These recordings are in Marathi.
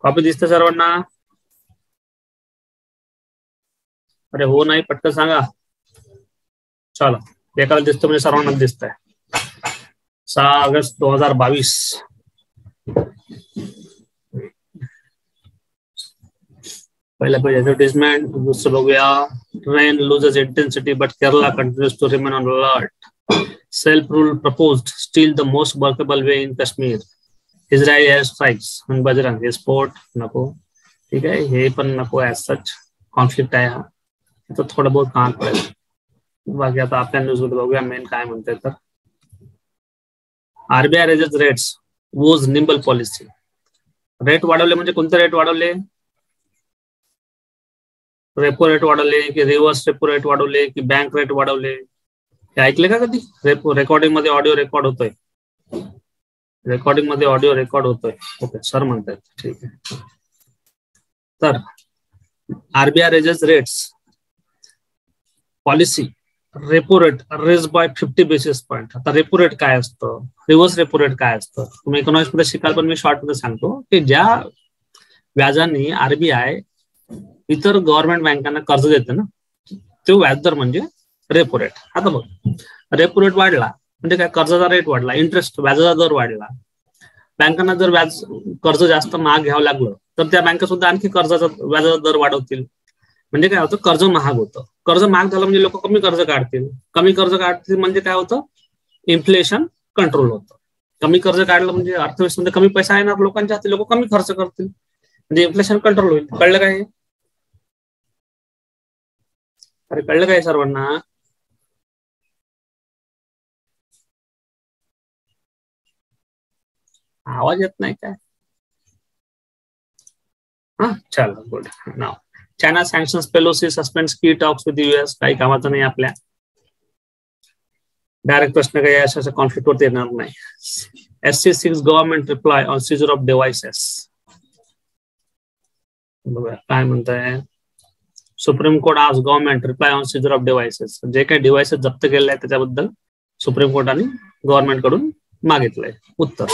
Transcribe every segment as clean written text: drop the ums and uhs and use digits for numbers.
कॉपी दिसते सर्वांना? अरे हो नाही पटकन सांगा. चलो एकाला दिसतो म्हणजे सर्वांना दिसतंय. 6 ऑगस्ट 2022. पहिला पेज ऍडव्हर्टाइजमेंट. दुसरं बघूया. Rain loses intensity but Kerala continues to remain on alert. Self rule proposed still the most workable way in Kashmir. Israeli air strikes on Bajrang. हे स्पोर्ट नको. ठीक आहे, हे पण नको. ऍज सच कॉन्फ्लिक्ट आहे हा, तो थोडं बहुत काम करेल. बाकी आता आपल्या न्यूज मध्ये बघूया मेन काय म्हणते. तर RBI raises rates was nimble policy. Rate वाढवले म्हणजे कोणते रेट वाढवले? रेपो रेट वाढवले की रिव्हर्स रेपो रेट वाढवले की बँक रेट वाढवले? हे ऐकले का कधी? रेकॉर्डिंग मध्ये ऑडिओ रेकॉर्ड होतोय. रेकॉर्डिंग मध्ये ऑडिओ रेकॉर्ड होतोय. ओके सर म्हणतात. ठीक आहे. तर RBI raises rates policy repo rate raise by 50 basis point. आता रेपो रेट काय असतं, रिव्हर्स रेपो रेट काय असतं तुम्ही इकॉनॉमिक्स मध्ये शिकाल, पण मी शॉर्ट मध्ये सांगतो की ज्या व्याजाने आरबीआय इतर गव्हर्नमेंट बँकांना कर्ज देते ना, तो व्याजदर म्हणजे रेपो रेट. आता बघ, रेपो रेट वाढला म्हणजे काय? कर्जाचा रेट वाढला, इंटरेस्ट व्याजाचा दर वाढला. बँकांना जर व्याज कर्ज जास्त महाग घ्यावं लागलं तर त्या बँका सुद्धा आणखी कर्जाचा व्याजाचा दर वाढवतील. म्हणजे काय होतं? कर्ज महाग होतं. कर्ज महाग झालं म्हणजे लोक कमी कर्ज काढतील. कमी कर्ज काढतील म्हणजे काय होतं? इन्फ्लेशन कंट्रोल होतं. कमी कर्ज काढलं म्हणजे अर्थव्यवस्थेमध्ये कमी पैसा येणार लोकांच्या हाती, लोक कमी खर्च करतील, म्हणजे इन्फ्लेशन कंट्रोल होईल. कळलं काय? अरे कळलं काय सर्वांना? आवाज येत नाही काय? हा चलो गुड. नाव चायना सँक्शन्स पेलोसी सस्पेंड्स की टॉक्स विथ यूएस. काही कामाचं नाही आपल्या. डायरेक्ट प्रश्न काही अशा कॉन्फ्लिक्ट वरती येणार नाही. SC6 government reply on Caesar of devices. बघा काय म्हणताय. सुप्रीम कोर्ट आज government reply on Caesar of devices. जे काही डिव्हाइसेस जप्त केलेले आहेत त्याच्याबद्दल सुप्रीम कोर्टाने गव्हर्नमेंट कडून मागितलंय उत्तर.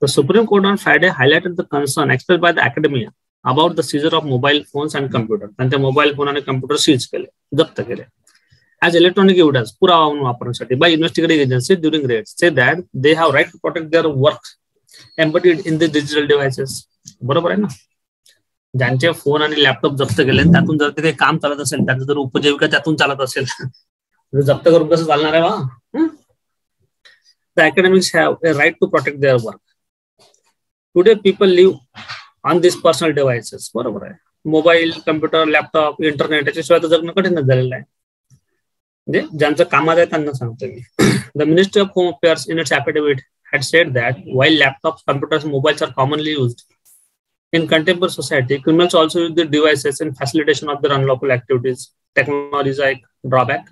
The Supreme Court on Friday highlighted the concern expressed by the academia about the seizure of mobile phones and computers. त्यांचे मोबाईल फोन आणि कम्प्युटर सीज केले, जप्त केले as electronic evidence, पुरावा म्हणून वापरण्यासाठी by investigative agencies during raids. Say that they have right to protect their work embodied in the digital devices. बरोबर आहे ना? ज्यांचे फोन आणि लॅपटॉप जप्त केले त्यातून जर ते काही काम चालत असेल, त्यांचं जर उपजीविका त्यातून चालत असेल, जप्त करून कसं चालणार आहे बा? The academics have a right to protect their work. Today people live on these personal devices. बरोबर आहे. मोबाईल, कम्प्युटर, लॅपटॉप, इंटरनेट याच्याशिवाय तर जगणं कठीणच झालेलं आहे. म्हणजे ज्यांचं कामात आहे त्यांना सांगतो मी. The Ministry of Home Affairs in its affidavit had said that while laptops, computers, mobiles are commonly used in contemporary society, criminals also use the devices in facilitation of their unlawful activities. Technology is a drawback.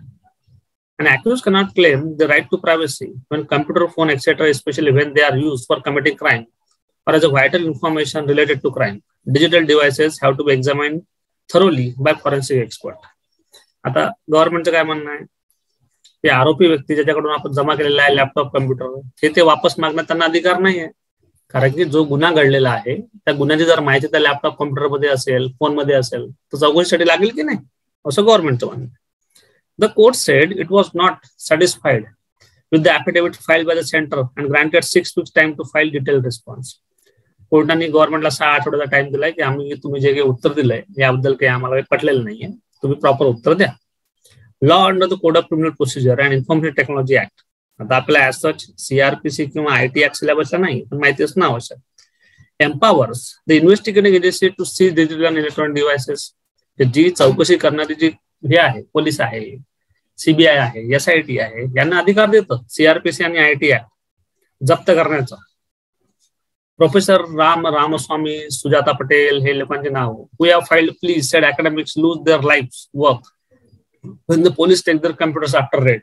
An accused cannot claim the right to privacy when computer, phone, etc., especially when they are used for committing crime or as a vital information related to crime. Digital devices have to be examined thoroughly by forensic expert. आता गव्हर्नमेंटचं काय म्हणणं आहे? ते आरोपी व्यक्ती ज्याच्याकडून आपण जमा केलेला आहे लॅपटॉप, कम्प्युटर, ते वापस मागण्यात त्यांना अधिकार नाही आहे. कारण की जो गुन्हा घडलेला आहे त्या गुन्ह्याची जर माहिती त्या लॅपटॉप, कम्प्युटर मध्ये असेल, फोन मध्ये असेल तर चौकशीसाठी लागेल की नाही, असं गव्हर्नमेंटचं म्हणणं. The court said it was not satisfied with the affidavit filed by the center and granted 6 weeks time to file detailed response. कोर्टाने गव्हर्नमेंटला 6 आठवड्याचा टाइम दिलाय की आम्ही तुम्ही जे काही उत्तर दिलंय याबद्दल काही आम्हाला काही पटलेलं नाहीये, तुम्ही प्रॉपर उत्तर द्या. Law under the code of criminal procedure and information technology act. आता आपल्याला ऍज सच CRPC किंवा IT ऍक्ट सिलेबसला नाही, पण माहिती असणं आवश्यक. Empowers the investigating agency to seize digital and electronic devices. जी चौकशी करणारी जी हे आहे, पोलीस आहे, CBI आहे, SIT आहे, यांना अधिकार देतं CRPC आणि IT ऍक्ट जप्त करण्याचा. प्रोफेसर रामस्वामी, सुजाता पटेल हे लोकांचे नाव. We have filed pleas said academics lose their lives work when the police take their computers after raid.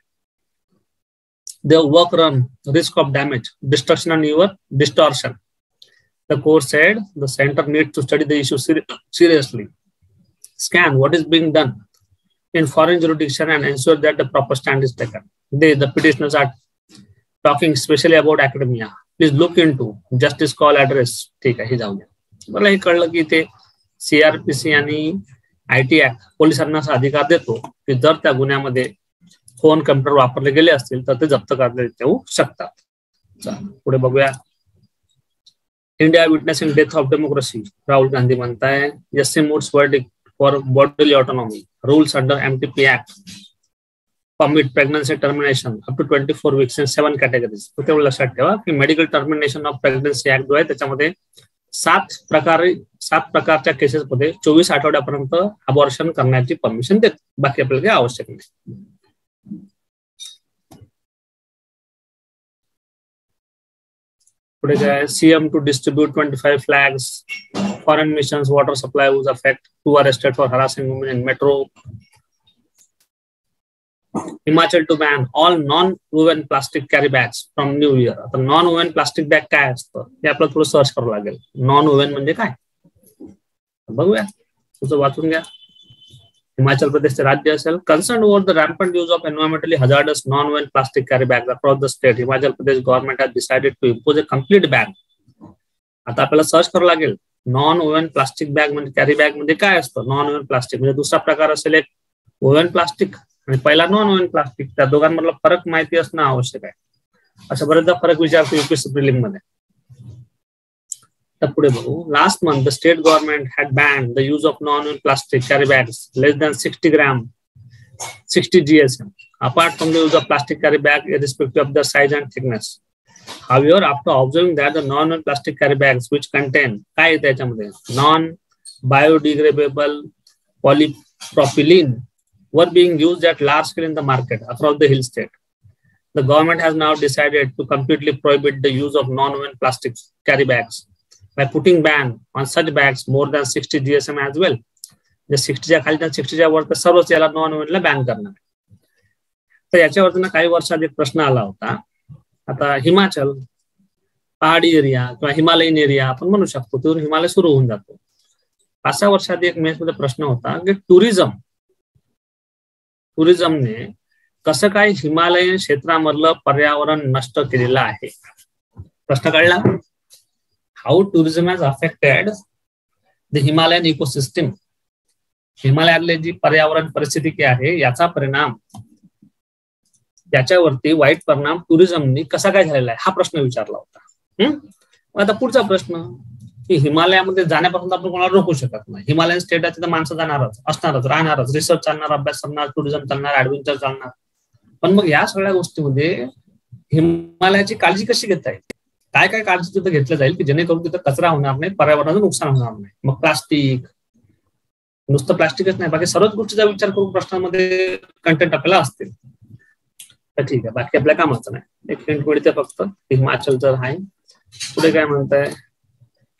Their work run risk of damage, destruction and even distortion. The court said the center needs to study the issue seriously, scan what is being done in foreign jurisdiction and ensure that the proper stand is taken. The petitioners are talking especially about academia. Please look into justice call address. ठीक आहे, हे जाऊ द्या. मला हे कळलं की ते CRPC आणि IT ऍक्ट पोलिसांना असा अधिकार देतो की जर त्या गुन्ह्यामध्ये फोन कम्प्युटर वापरले गेले असतील तर ते जप्त करण्यात येऊ शकतात. पुढे बघूया. India witnessing death of democracy. Rahul Gandhi म्हणताय justice moods verdict for bodily autonomy. Rules under MTP act permit pregnancy termination up to 24 weeks in 7 categories. तेवढं लक्षात ठेवा की medical termination of pregnancy act जो आहे त्याच्यामध्ये 7 प्रकारच्या केसेस मध्ये 24 आठवड्यापर्यंत अबॉर्शन करण्याची परमिशन देत. बाकी आपल्याला काही आवश्यक नाही. पुढे काय. CM to distribute 25 flags. Foreign missions water supply was affected. 2 arrested for harassing women in metro. Himachal to ban all non-woven plastic carry bags from New Year. आता non-woven plastic bag काय असतं हे आपल्याला थोडं सर्च करावं लागेल. non-woven म्हणजे काय बघूया, तुझं वाचून घ्या. हिमाचल प्रदेशचे राज्य असेल. Concern over the rampant use of environmentally hazardous non woven plastic carry bag across the state. Himachal Pradesh government has decided to impose a complete bag. आता आपल्याला सर्च करावं लागेल नॉन ओव्हन प्लास्टिक बॅग म्हणजे कॅरी बॅग म्हणजे काय असतं. नॉन ओव्हन प्लास्टिक म्हणजे दुसरा प्रकार असेल एक ओव्हन प्लास्टिक आणि पहिला नॉन ओव्हन प्लास्टिक. त्या दोघांमधला फरक माहिती असणं आवश्यक आहे. असं बरेचदा फरक विचारतो UPSC प्रिलिम मध्ये. तर पुढे बघू. Last month the state government had band the use of non woven plastic carry bags less than 60 gram 60 GSM apart from the use of plastic carry bag irrespective of their size and thickness. However, after observing that the non-woven plastic carry bags which contain काय येते याच्यामध्ये non biodegradable polypropylene were being used at large scale in the market across the hill state. The government has now decided to completely prohibit the use of non-woven plastic carry bags by putting ban on such bags more than 60 GSM as well. जे 60च्या खाली 60च्या वर तर सर्वच याला नॉन ओव्हनला बॅन करणार. तर याच्यावरती काही वर्षात एक प्रश्न आला होता. आता हिमाचल पहाडी एरिया किंवा हिमालयन एरिया आपण म्हणू शकतो, तिथून हिमालय सुरू होऊन जातो. 5-6 वर्षात एक मेन्स मध्ये प्रश्न होता की टुरिझमने कसं काय हिमालयन क्षेत्रामधलं पर्यावरण नष्ट केलेलं आहे. प्रश्न कळला. How tourism has affected the Himalayan ecosystem. हिमालयातले जी पर्यावरण परिस्थिती आहे याचा परिणाम, याच्यावरती वाईट परिणाम टुरिझमनी कसा काय झालेला आहे हा प्रश्न विचारला होता. आता पुढचा प्रश्न की हिमालयामध्ये जाण्यापासून आपण कोणाला रोखू शकत नाही. हिमालयन स्टेट आहे तिथं माणसं जाणारच, असणारच, राहणारच, रिसर्च चालणार, अभ्यास चालणार, टुरिझम चालणार, ऍडव्हेंचर चालणार. पण मग या सगळ्या गोष्टीमध्ये हिमालयाची काळजी कशी घेता येईल, काय काय काळजी तिथं घेतलं जाईल की जेणेकरून तिथं कचरा होणार नाही, पर्यावरणाचं नुकसान होणार नाही. मग प्लास्टिक, नुसतं प्लास्टिकच नाही, बाकी सर्वच गोष्टीचा विचार करून प्रश्नामध्ये कंटेंट आपल्याला असतील. तर ठीक आहे, बाकी आपल्या कामाचं नाही. एक हिंट मिळते फक्त हिमाचलचं आहे. पुढे काय म्हणताय.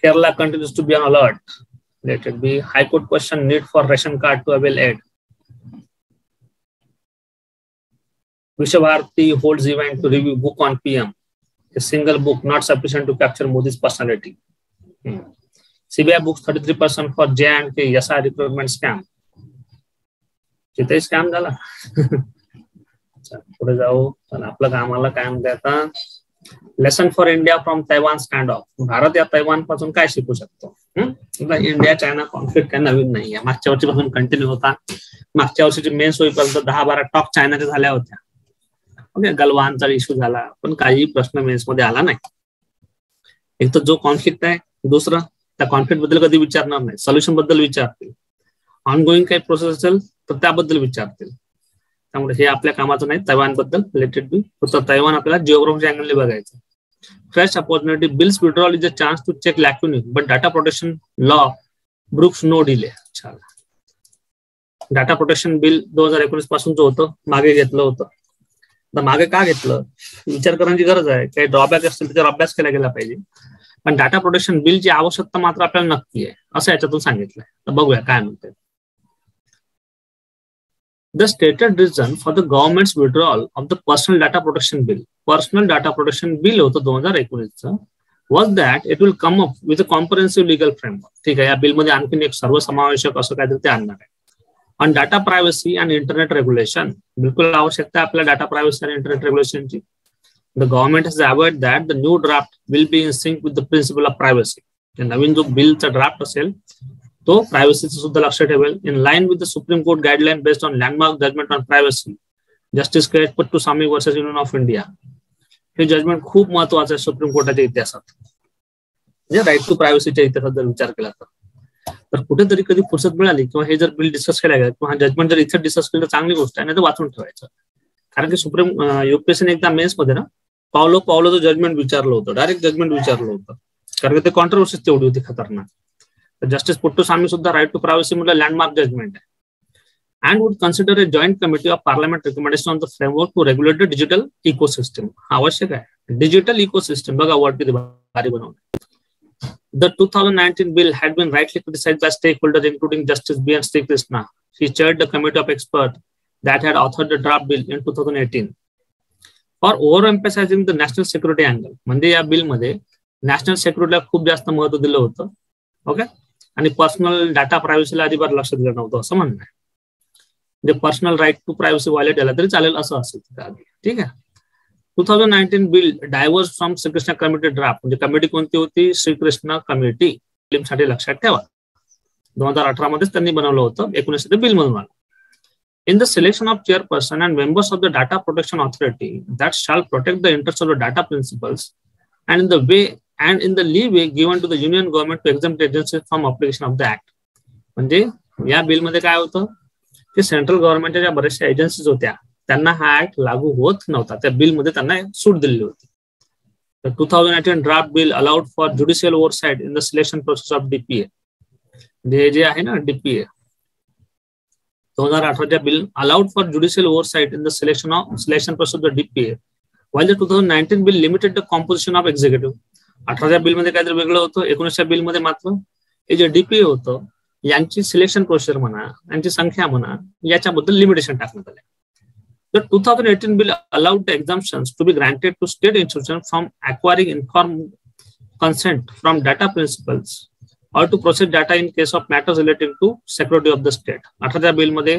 Kerala continues to be on alert. Let it be. High Court question need for ration card to avail aid. Vishabharati holds event to review book on PM. A single book not sufficient to capture Modi's personality. CBI books 33% for J&K SR recruitment scam. तिथे स्कॅम झाला. पुढे जाऊ. आपलं कामाला काय म्हणते आता. Lesson for India from Taiwan stand of. Bharat या तैवान पासून काय शिकू शकतो. इंडिया चायना कॉन्फ्लिक्ट काय नवीन नाही आहे, मागच्या वर्षीपासून कंटिन्यू होता. मागच्या वर्षीची मेन्स होईपर्यंत 10-12 टॉक चायनाच्या झाल्या होत्या. ओके, गलवानचा इश्यू झाला पण काही प्रश्न मेन्स मध्ये आला नाही. एक तर जो कॉन्फ्लिक्ट आहे, दुसरं त्या कॉन्फ्लिक्ट बद्दल कधी विचारणार नाही, सोल्युशन बद्दल विचारतील. ऑनगोईंग काही प्रोसेस असेल तर त्याबद्दल विचारतील. त्यामुळे हे आपल्या कामाचं नाही. तैवान बद्दल रिलेटेड बी होतं. तैवान आपल्याला जिओग्राफी अँगलने बघायचं. Fresh opportunity bills withdrawal is a chance to check lacunic but data protection law brooks no delay. Data protection bill 2019 पासून जो होतं मागे घेतलं होतं. तर मागे का घेतलं विचार करण्याची गरज आहे. काही ड्रॉबॅक असतील त्याच्यावर अभ्यास केला गेला पाहिजे. पण डाटा प्रोटेक्शन बिलची आवश्यकता मात्र आपल्याला नक्की आहे असं याच्यातून सांगितलंय. तर बघूया काय म्हणते. The stated reason for the government's withdrawal of the personal data protection bill, personal data protection bill होतं 2019 was that it will come up with a comprehensive legal framework. ठीक आहे, या बिल मध्ये आणखीन एक सर्वसमावेशक असं काहीतरी ते आणणार आहे. On data privacy and internet regulation. बिलकुल आवश्यकता आहे आपल्या डाटा प्रायव्हसी आणि internet रेग्युलेशनची. The government has avoided that the new draft will be in sync with the principle of privacy. नवीन जो बिलचा ड्राफ्ट असेल तो प्रायव्हसीचं सुद्धा लक्ष ठेवेल. In line with the Supreme Court guideline based on landmark judgement on privacy justice case Puttaswamy versus Union of India. हे जजमेंट खूप महत्वाचं आहे सुप्रीम कोर्टाच्या इतिहासात, म्हणजे राईट टू प्रायव्हसीच्या इतिहासात जर विचार केला तर कुठेतरी कधी फुरसत मिळाली किंवा हे जर बिल डिस्कस केलं गेलं किंवा हा जजमेंट जर इथे डिस्कस केलं तर चांगली गोष्ट आहे, नाही तर वाचून ठेवायचं. कारण की सुप्रीम युपीएससीने एकदा मेन्स मध्ये ना पावलोचं जजमेंट विचारलं होतं, डायरेक्ट जजमेंट विचारलं होतं, कारण की ते कॉन्ट्रोवर्सी तेवढी होती खतरनाक. तर जस्टिस पुट्टुसामी सुद्धा राईट टू प्रायव्हसी म्हटलं लँडमार्क जजमेंट आहे. and would consider a joint committee of parliament recommendation on the framework to regulate the digital ecosystem. आवश्यक आहे डिजिटल इकोसिस्टम. बघा वर्ड किती भारी बनवलं. The 2019 bill had been rightly criticized by stakeholders including Justice B. N. Krishna. He chaired the committee of experts that had authored the draft bill in 2018 for overemphasizing the national security angle. म्हणजे या बिल मध्ये नॅशनल सिक्युरिटीला खूप जास्त महत्व दिलं होतं. ओके, आणि पर्सनल डाटा प्रायव्हसीला अजिबात लक्ष दिलं नव्हतं असं म्हणणं आहे. म्हणजे personal right to privacy violate झाला तरी चालेल असं असेल. ठीक आहे. 2019 bill diverges from Srikrishna committee draft. म्हणजे कमिटी कोणती होती? श्रीकृष्ण कमिटी. फिल्मसाठी लक्षात ठेवा 2018 मध्येच त्यांनी बनवलं होतं, 19 ते बिल मधून आलं. In the selection of chairperson and members of the data protection authority that shall protect the interests of the data principles and in the leeway given to the union government to exempt agencies from application of the act. म्हणजे या बिल मध्ये काय होतं की सेंट्रल गव्हर्नमेंटच्या ज्या बऱ्याचशा एजन्सीज होत्या त्यांना हा ऍक्ट लागू होत नव्हता. त्या बिल मध्ये त्यांना सूट दिलेली होती. The 2018 draft bill allowed for judicial oversight in the selection process of DPA. म्हणजे जे आहे ना DPA 2018 bill allowed for judicial oversight in the selection process of the DPA, while the 2019 bill limited the composition of executive. 18 bill मध्ये काहीतरी वेगळं होतं, 19 बिल मध्ये मात्र हे जे DPA होतं यांची सिलेक्शन प्रोसिजर म्हणा, यांची संख्या म्हणा, याच्याबद्दल लिमिटेशन टाकण्यात आले. The 2018 bill allowed the exemptions to be granted to state institutions from acquiring informed consent from data principals or to process data in case of matters relating to security of the state. 18 bill मध्ये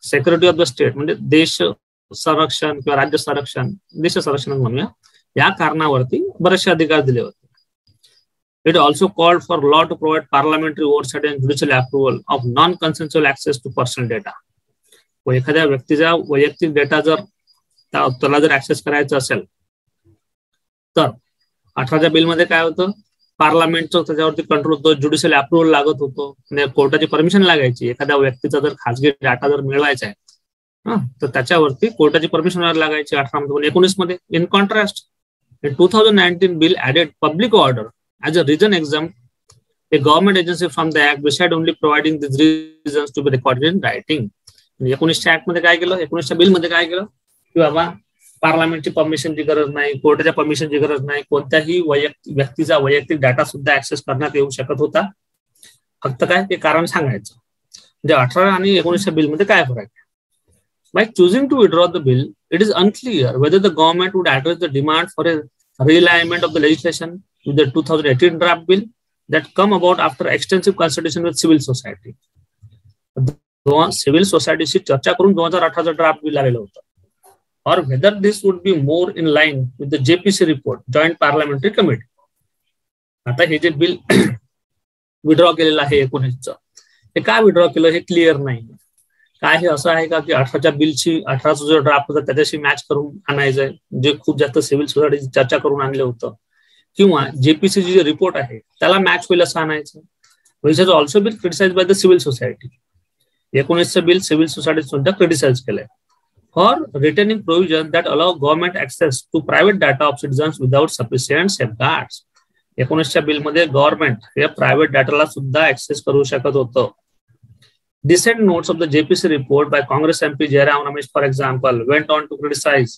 सेक्युरिटी ऑफ द स्टेट म्हणजे देश संरक्षण किंवा राज्य संरक्षण, देश संरक्षण म्हणूया, या कारणावरती बरेचसे अधिकार दिले होते. It also called for law to provide parliamentary oversight and judicial approval of non-consensual access to personal data. व एखाद्या व्यक्तीचा वैयक्तिक डेटा जर त्याला जर ऍक्सेस करायचा असेल तर 18 बिल मध्ये काय होतं, पार्लमेंटचं त्याच्यावरती कंट्रोल होतं, ज्युडिशियल अप्रुव्हल लागत होतं, म्हणजे कोर्टाची परमिशन लागायची. एखाद्या व्यक्तीचा जर खासगी डाटा जर मिळवायचा आहे तर त्याच्यावरती कोर्टाची परमिशन लागायची 18 मध्ये. 19 मध्ये in contrast 2019 bill added public order as a reason exempt a government agency from the act beside only providing these reasons to be recorded in writing. 19च्या ऍक्ट मध्ये काय केलं, 19च्या बिल मध्ये काय केलं की बाबा पार्लमेंटची परमिशनची गरज नाही, कोर्टाच्या परमिशनची गरज नाही, कोणत्याही व्यक्तीचा वैयक्तिक डाटा सुद्धा ऍक्सेस करण्यात येऊ शकत होता. फक्त काय ते कारण सांगायचं. म्हणजे 18 आणि 19च्या बिल मध्ये काय फरक आहे. By choosing to withdraw the bill, it is unclear whether the government would address the demand for a realignment of the legislation with the 2018 draft bill that come about after extensive consultation with civil society. Civil सोसायटीशी चर्चा करून 2018 ड्राफ्ट बिल आलेलं होतं. और whether this would be more in line with the JPC report, Joint Parliamentary Committee. आता हे जे बिल विड्रॉ केलेलं आहे 19चं, हे काय विड्रॉ केलं हे क्लिअर नाही. काय हे असं आहे का की 18च्या बिलची 18चा जो ड्राफ्ट होता त्याच्याशी मॅच करून आणायचंय, जे खूप जास्त सिव्हिल सोसायटीची चर्चा करून आणलं होतं, किंवा जेपीसीची जे रिपोर्ट आहे त्याला मॅच होईल असं आणायचं. Which has also been criticised by the civil society. 19चं बिल सिव्हिल सोसायटी सुद्धा क्रिटिसाइज केलंय for retaining provision that allow government access to private data of citizens without sufficient safeguards. 19च्या बिल मध्ये गव्हर्नमेंट हे प्रायव्हेट डाटाला सुद्धा ऍक्सेस करू शकत होतं. Dissent notes of the JPC report by Congress MP Jairam Ramesh, for example, went on to criticize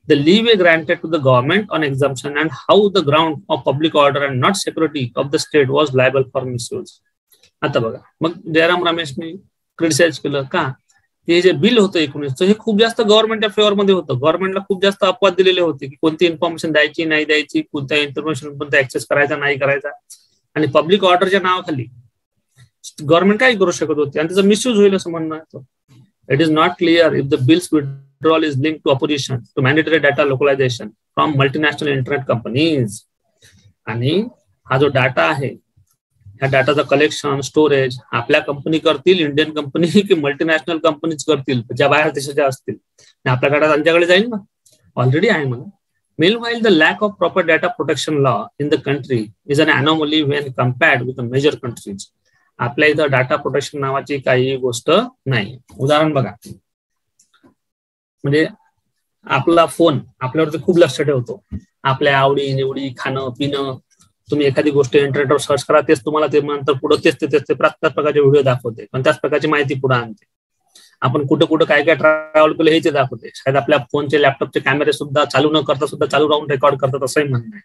the leeway granted to the government on exemption and how the ground of public order and not security of the state was liable for misuse. आता बघा मग जयराम रमेशने क्रिटिसाइज केलं का हे जे बिल होतं 19चं हे खूप जास्त गव्हर्नमेंटच्या फेवर मध्ये होतं. गव्हर्नमेंटला खूप जास्त अपवाद दिलेले होते की कोणती इन्फॉर्मेशन द्यायची नाही द्यायची, कोणत्या इन्फॉर्मेशन कोणता ऍक्सेस करायचा नाही करायचा, आणि पब्लिक ऑर्डरच्या नावाखाली गव्हर्नमेंट काय करू शकत होते आणि त्याचा मिसयूज होईल असं म्हणणं आहे. It is not clear if the bill's withdrawal is linked to opposition to mandatory data localization from multinational internet companies. आणि हा जो डाटा आहे, ह्या डाटाचं कलेक्शन स्टोरेज आपल्या कंपनी करतील, इंडियन कंपनी की मल्टीनॅशनल कंपनीज करतील, ज्या बाहेर देशाच्या असतील, आपल्या डाटा त्यांच्याकडे जाईल ना, ऑलरेडी आहे म्हणून. Meanwhile, the lack of proper data protection law in the country is an anomaly when compared with the major countries. आपल्या इथं डाटा प्रोटेक्शन नावाची काही गोष्ट नाही. उदाहरण बघा, म्हणजे आपला फोन आपल्यावरती खूप लक्ष ठेवतो, आपल्या आवडी निवडी, खाणं पिणं, तुम्ही एखादी गोष्ट इंटरनेटवर सर्च करा, तेच तुम्हाला ते नंतर पुढे तेच त्याच प्रकारचे व्हिडिओ दाखवते, पण त्याच प्रकारची माहिती पुढे आणते. आपण कुठं कुठं काय काय ट्रॅव्हल केलं हे ते दाखवते. शायद आपल्या फोनचे लॅपटॉपचे कॅमेरे सुद्धा चालू न करता सुद्धा चालू राहून रेकॉर्ड करतात असंही म्हणणं आहे.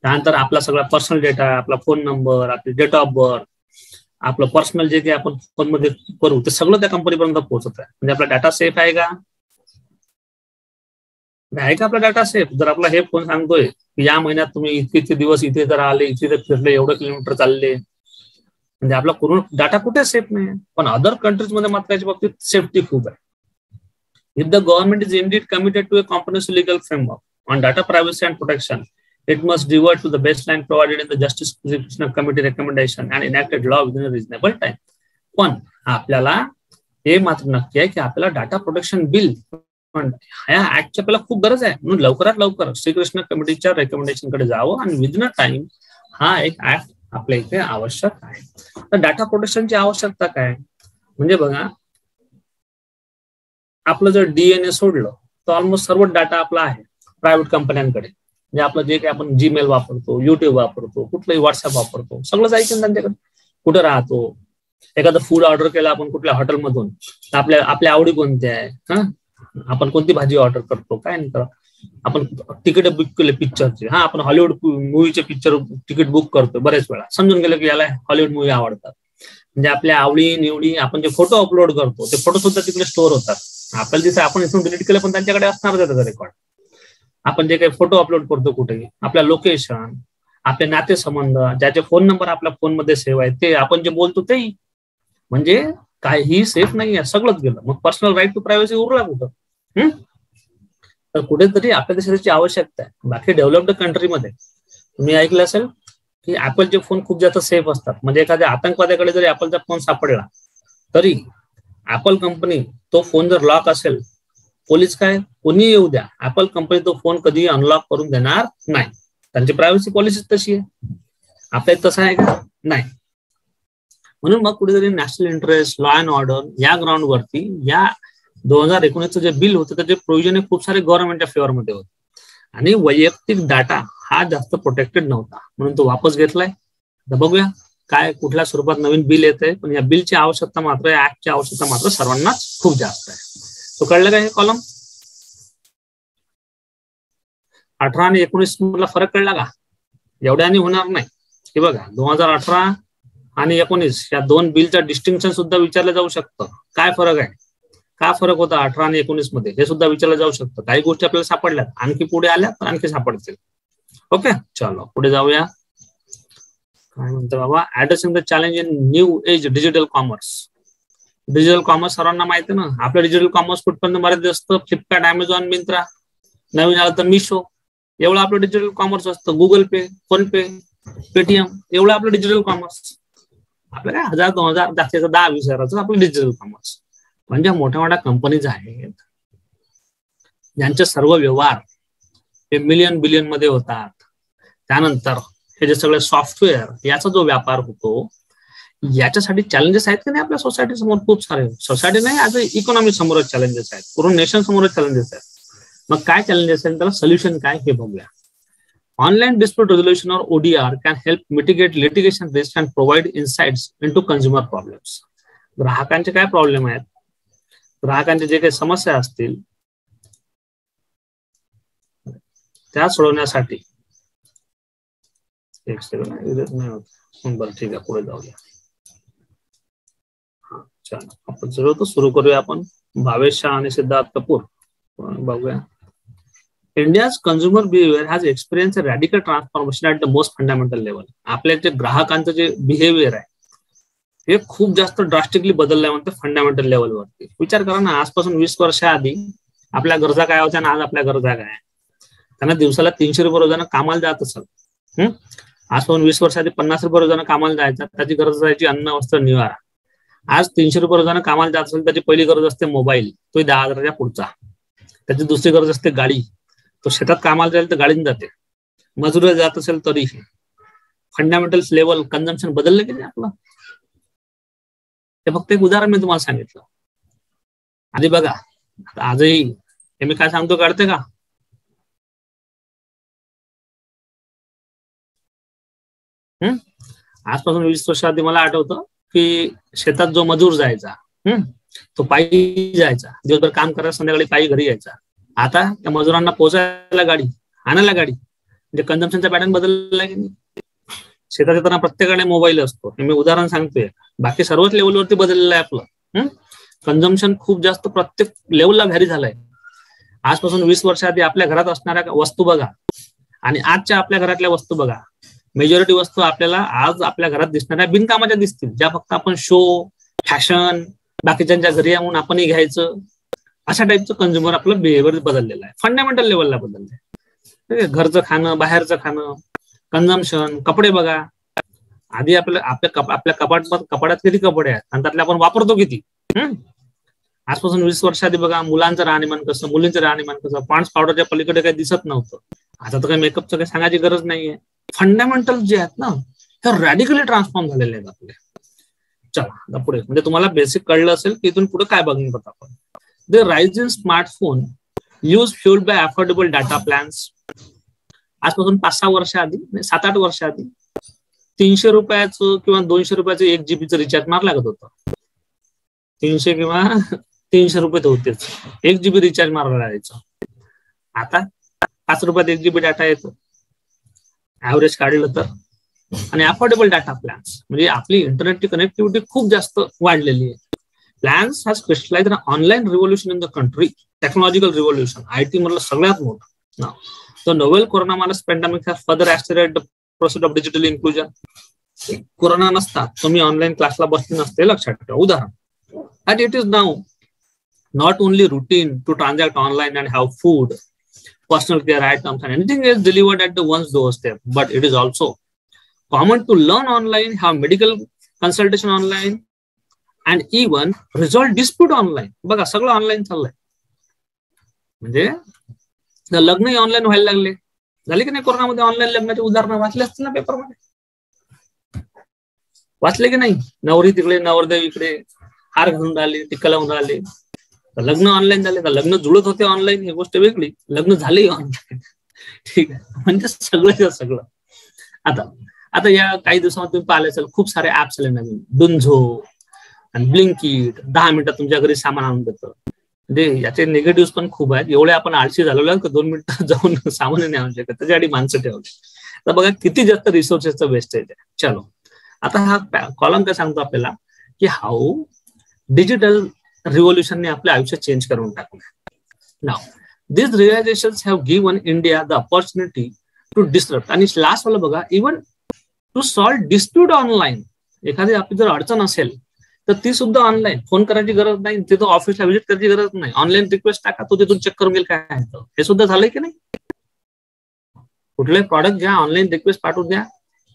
त्यानंतर आपला सगळा पर्सनल डेटा, आपला फोन नंबर, आपली डेट ऑफ बर्थ, आपलं पर्सनल जे काही आपण फोनमध्ये करू ते सगळं त्या कंपनीपर्यंत पोहोचत आहे. म्हणजे आपला डाटा सेफ आहे का? आहे का आपला डाटा सेफ? जर आपला हे फोन सांगतोय की या महिन्यात तुम्ही इतके दिवस इथे जर आले, इथे फिरले, एवढे किलोमीटर चालले, म्हणजे आपला पूर्ण डाटा कुठे सेफ नाही. पण अदर कंट्रीज मध्ये मात्र याच्या बाबतीत सेफ्टी खूप आहे. If the government is indeed committed to a comprehensive legal framework on data privacy and protection, it must divert to the baseline provided in the Justice Committee recommendation and enacted law within a reasonable time. पण आपल्याला हे मात्र नक्की आहे की आपल्याला डाटा प्रोटेक्शन बिल पण ह्या ऍक्टची आपल्याला खूप गरज आहे. म्हणून लवकरात लवकर श्रीकृष्ण कमिटीच्या रेकमेंडेशन कडे जावं आणि विदिन अ टाइम हा एक ऍक्ट आपल्या इथे आवश्यक आहे. तर डाटा प्रोटेक्शनची आवश्यकता काय? म्हणजे बघा, आपलं जर डीएनए सोडलं तर ऑलमोस्ट सर्व डाटा आपला आहे प्रायव्हेट कंपन्यांकडे. म्हणजे आपलं जे काही आपण जीमेल वापरतो, युट्यूब वापरतो, कुठलंही व्हॉट्सअप वापरतो, सगळं जायचं त्यांच्याकडे. कुठं राहतो, एखादं फूड ऑर्डर केलं आपण कुठल्या हॉटेलमधून, आपल्या आवडी कोणत्या आहे, आपण कोणती भाजी ऑर्डर करतो, काय नाही करत, आपण तिकीट बुक केले पिक्चरचे, आपण हॉलिवूड मूवीचे पिक्चर तिकीट बुक करतो बरेच वेळा, समजून गेलं की याला हॉलिवूड मूवी आवडतात. म्हणजे आपल्या आवडी निवडी, आपण जे फोटो अपलोड करतो ते फोटो सुद्धा तिकडे स्टोअर होतात. आपल्याला दिसतं आपण इथून डिलीट केलं पण त्यांच्याकडे असणार त्याचा रेकॉर्ड. आपण जे काही फोटो अपलोड करतो कुठेही, आपल्या लोकेशन, आपले नातेसंबंध, ज्याचे फोन नंबर आपल्या फोनमध्ये सेव्ह आहे, ते आपण जे बोलतो तेही, म्हणजे काहीही सेफ नाही आहे, सगळंच गेलं. मग पर्सनल राईट टू प्रायव्हसी उरला कुठं? तर कुठेतरी आपल्या देशाची आवश्यकता आहे. बाकी डेव्हलप्ड कंट्रीमध्ये तुम्ही ऐकलं असेल की ऍपलचे फोन खूप जास्त सेफ असतात. म्हणजे एखाद्या आतंकवाद्याकडे जरी ऍपलचा फोन सापडला तरी ऍपल कंपनी तो फोन जर लॉक असेल, पोलीस काय कोणी येऊ द्या, ऍपल कंपनी तो फोन कधी अनलॉक करून देणार नाही. त्यांची प्रायव्हसी पॉलिसी तशी आहे. आपल्या तसं आहे का? नाही. म्हणून मग कुठेतरी national interest, law and order या ग्राउंडवरती या 2019चं जे बिल होतं त्याचे प्रोव्हिजन हे खूप सारे गव्हर्नमेंटच्या फेवरमध्ये होते आणि वैयक्तिक डाटा हा जास्त प्रोटेक्टेड नव्हता, म्हणून तो वापस घेतलाय. तर बघूया काय कुठल्या स्वरूपात नवीन बिल येतंय. पण या बिलची आवश्यकता मात्र, या ऍक्टची आवश्यकता मात्र सर्वांनाच खूप जास्त आहे. तो कळलं का हे कॉलम? 18 आणि 19 मधला फरक कळला का? एवढ्याने होणार नाही. हे बघा, 2018 आणि 19 या दोन बिलचं डिस्टिंक्शन सुद्धा विचारलं जाऊ शकतं. काय फरक आहे, काय फरक होता 18 आणि 19 मध्ये, हे सुद्धा विचारलं जाऊ शकतं. काही गोष्टी आपल्याला सापडल्यात, आणखी पुढे आल्या तर आणखी सापडतील. ओके, चलो पुढे जाऊया. काय म्हणतो बाबा, addressing the challenge in new age digital commerce. Digital commerce सर्वांना माहिती ना. आपलं डिजिटल कॉमर्स कुठपर्यंत बरेच असतं, फ्लिपकार्ट, अमेझॉन, मिंत्रा, नवीन आलं तर मिशो, एवढं आपलं डिजिटल कॉमर्स असतं. गुगल पे, फोन पे, पेटीएम, एवढं आपलं डिजिटल कॉमर्स. आपलं काय 1000, 2000, जास्तीत 10-20 हजाराचं आपलं डिजिटल कॉमर्स. म्हणजे मोठ्या मोठ्या कंपनीज आहेत ज्यांचे सर्व व्यवहार हे मिलियन बिलियन मध्ये होतात. त्यानंतर हे जे सगळे सॉफ्टवेअर याचा जो व्यापार होतो, याच्यासाठी चॅलेंजेस आहेत की नाही आपल्या सोसायटी समोर? खूप सारे. सोसायटी नाही, आज इकॉनॉमी समोरच चॅलेंजेस आहेत, पूर्ण नेशन समोरच चॅलेंजेस आहेत. मग काय चॅलेंजेस आहेत, त्याला सोल्युशन काय हे बघूया. ऑनलाइन डिस्प्यूट रेझोल्युशन और ODR can help mitigate litigation risk and provide insights into consumer problems. ग्राहकांचे काय प्रॉब्लेम आहेत, ग्राहकांचे जे काही समस्या असतील त्या सोडवण्यासाठी, एक सेकंड नाही होत, बरं ठीक आहे पुढे जाऊया. चला आपण सुरू करूया. आपण भावेश शाह आणि सिद्धार्थ कपूर बघूया. India's consumer behaviour has experience a radical transformation at the most fundamental level. आपल्या जे ग्राहकांचं जे बिहेवियर आहे हे खूप जास्त ड्रास्टिकली बदललंय म्हणते फंडामेंटल लेवलवरती. विचार करा ना, आजपासून 20 वर्षाआधी आपल्या गरजा काय होत्या ना आज आपल्या गरजा काय. त्यांना दिवसाला 300 रुपये रोजानं कामाला जात असेल. आजपासून 20 वर्षाआधी 50 रुपये रोजानं कामाला जायचं, त्याची गरज जायची अन्न वस्त्र निवारा. आज 300 रुपये रोजानं कामाला जात असेल, त्याची पहिली गरज असते मोबाईल, तो 10,000च्या पुढचा. त्याची दुसरी गरज असते गाडी, तो शेतात कामाला जाईल तर गाडीने जाते. मजुरीला जात असेल तरीही फंडामेंटल लेवल कन्झम्पशन बदललं की नाही आपलं. ते फक्त एक उदाहरण मी तुम्हाला सांगितलं. आधी बघा, आजही हे मी काय सांगतो काढते का. आजपासून 20 वर्ष आधी मला आठवतं की शेतात जो मजूर जायचा तो पायी जायचा, दिवसभर काम करायला संध्याकाळी पायी घरी यायचा. आता त्या मजुरांना पोहोचायला गाडी, आणायला गाडी, म्हणजे कन्झम्पशनचा पॅटर्न बदलला की नाही. शेतात येताना प्रत्येकाने मोबाईल असतो, हे मी उदाहरण सांगतोय. बाकी सर्वच लेवलवरती बदललेलं आहे आपलं. कन्झम्पशन खूप जास्त प्रत्येक लेवलला व्हॅरी झालंय. आजपासून 20 वर्षाआधी आपल्या घरात असणाऱ्या वस्तू बघा आणि आजच्या आपल्या घरातल्या वस्तू बघा. मेजॉरिटी वस्तू आपल्याला आज आपल्या घरात दिसणाऱ्या बिनकामाच्या दिसतील, ज्या फक्त आपण शो, फॅशन, बाकीच्यांच्या घरी म्हणून आपणही घ्यायचं, अशा टाईपचं कंझ्युमर आपलं बिहेवियर बदललेलं आहे. फंडामेंटल लेवलला बदललंय. घरचं खाणं, बाहेरचं खाणं, कन्झम्पशन. कपडे बघा, आधी आपल्या कपाटात किती कपडे आहेत आणि त्यातले आपण वापरतो किती. आजपासून 20 वर्षाआधी बघा, मुलांचं राहणीमान कसं, मुलींचं राहणीमान कसं. पॉन्ड्स पावडरच्या पलीकडे काही दिसत नव्हतं. आता तर काही मेकअपचं काही सांगायची गरज नाहीये. फंडामेंटल जे आहेत ना, हे रॅडिकली ट्रान्सफॉर्म झालेले आहेत आपले. चला पुढे, म्हणजे तुम्हाला बेसिक कळलं असेल की इथून पुढे काय बघणार आहोत आपण. The rise in smartphone use fuelled by affordable data plans. आजपासून 5-6 वर्षाआधी, 7-8 वर्षाआधी 300 रुपयाचं किंवा 200 रुपयाचं 1 GB रिचार्ज मार लागत होतं. 300 किंवा 300 रुपये तर होतेच. 1 GB रिचार्ज मारायला जायचं. आता 5 रुपयात 1 GB डाटा येतो ऍव्हरेज काढलं तर. आणि अफोर्डेबल डाटा प्लॅन्स म्हणजे आपली इंटरनेटची कनेक्टिव्हिटी खूप जास्त वाढलेली आहे. Plans has specialised in online revolution in the country. Technological revolution, IT मधलं सगळ्यात मोठं. The novel coronavirus pandemic has further accelerated the process of digital inclusion. Corona नसता तुम्ही ऑनलाईन क्लासला बसले नसते, लक्षात ठेवा. उदाहरण, and it is now not only routine to transact online and have food, personal care items and anything else delivered at the one's doorstep, but it is also common to learn online, have medical consultation online and even resolve dispute online. बघा सगळं ऑनलाईन चाललंय. म्हणजे लग्नही ऑनलाईन व्हायला लागले. झाले की नाही कोरोनामध्ये ऑनलाईन लग्नाची उदाहरणं वाचले असतील ना पेपरमध्ये. वाचले की नाही. नवरी तिकडे, नवरदेव इकडे, हार घालून राहिले, टिक्का लावून राहिले. लग्न ऑनलाईन झाले. लग्न जुळत होते ऑनलाईन, ही गोष्ट वेगळी. लग्न झालेही ऑनलाईन. ठीक आहे, म्हणजे सगळं. आता या काही दिवसामध्ये तुम्ही पाहिले असेल खूप सारे ऍप्स आले नवीन. डुंझो आणि ब्लिंकिट 10 मिनिटात तुमच्या घरी सामान आणून देतं. म्हणजे याचे निगेटिव्ह पण खूप आहेत. एवढे आपण आळशी झालेलो की 2 मिनिटात जाऊन सामान नाही आणू शकत, त्याच्यासाठी माणसं ठेवले. तर बघा किती जास्त रिसोर्सेसचं वेस्टेज आहे. चलो, आता हा कॉलम काय सांगतो आपल्याला की हाऊ डिजिटल रिव्होल्युशनने आपलं आयुष्य चेंज करून टाकलं. Now this realisations have given India the opportunity to disturb. आणि लास्ट वाला बघा, even to solve dispute online. एखादी आपली जर अडचण असेल तर ती सुद्धा ऑनलाईन. फोन करायची गरज नाही, तिथं ऑफिसला व्हिजिट करायची गरज नाही. ऑनलाईन रिक्वेस्ट टाका, तो तिथून चेक करून घेईल काय आहे. हे सुद्धा झालंय की नाही. कुठलंही प्रॉडक्ट घ्या, ऑनलाईन रिक्वेस्ट पाठवून द्या,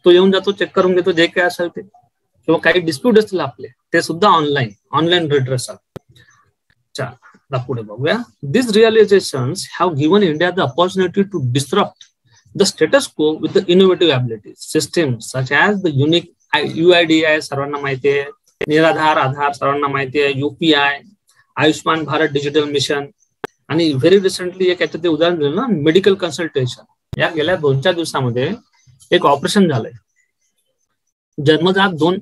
तो येऊन जातो, चेक करून घेतो जे काय असेल ते. किंवा काही डिस्प्यूट असतील आपले ते सुद्धा ऑनलाईन रिड्रेसल. चला पुढे बघूया. This realisations have given India the opportunity to disturb the status quo with the innovative abilities. System such as the unique UIDAI सर्वांना माहिती आहे, निराधार आधार सर्वांना माहिती आहे, UPI, Ayushman Bharat digital mission. आणि व्हेरी रिसेंटली एक याच्यात उदाहरण दिलं ना, मेडिकल कन्सल्टेशन. या गेल्या 2-4 दिवसामध्ये एक ऑपरेशन झालंय. जन्मजात 2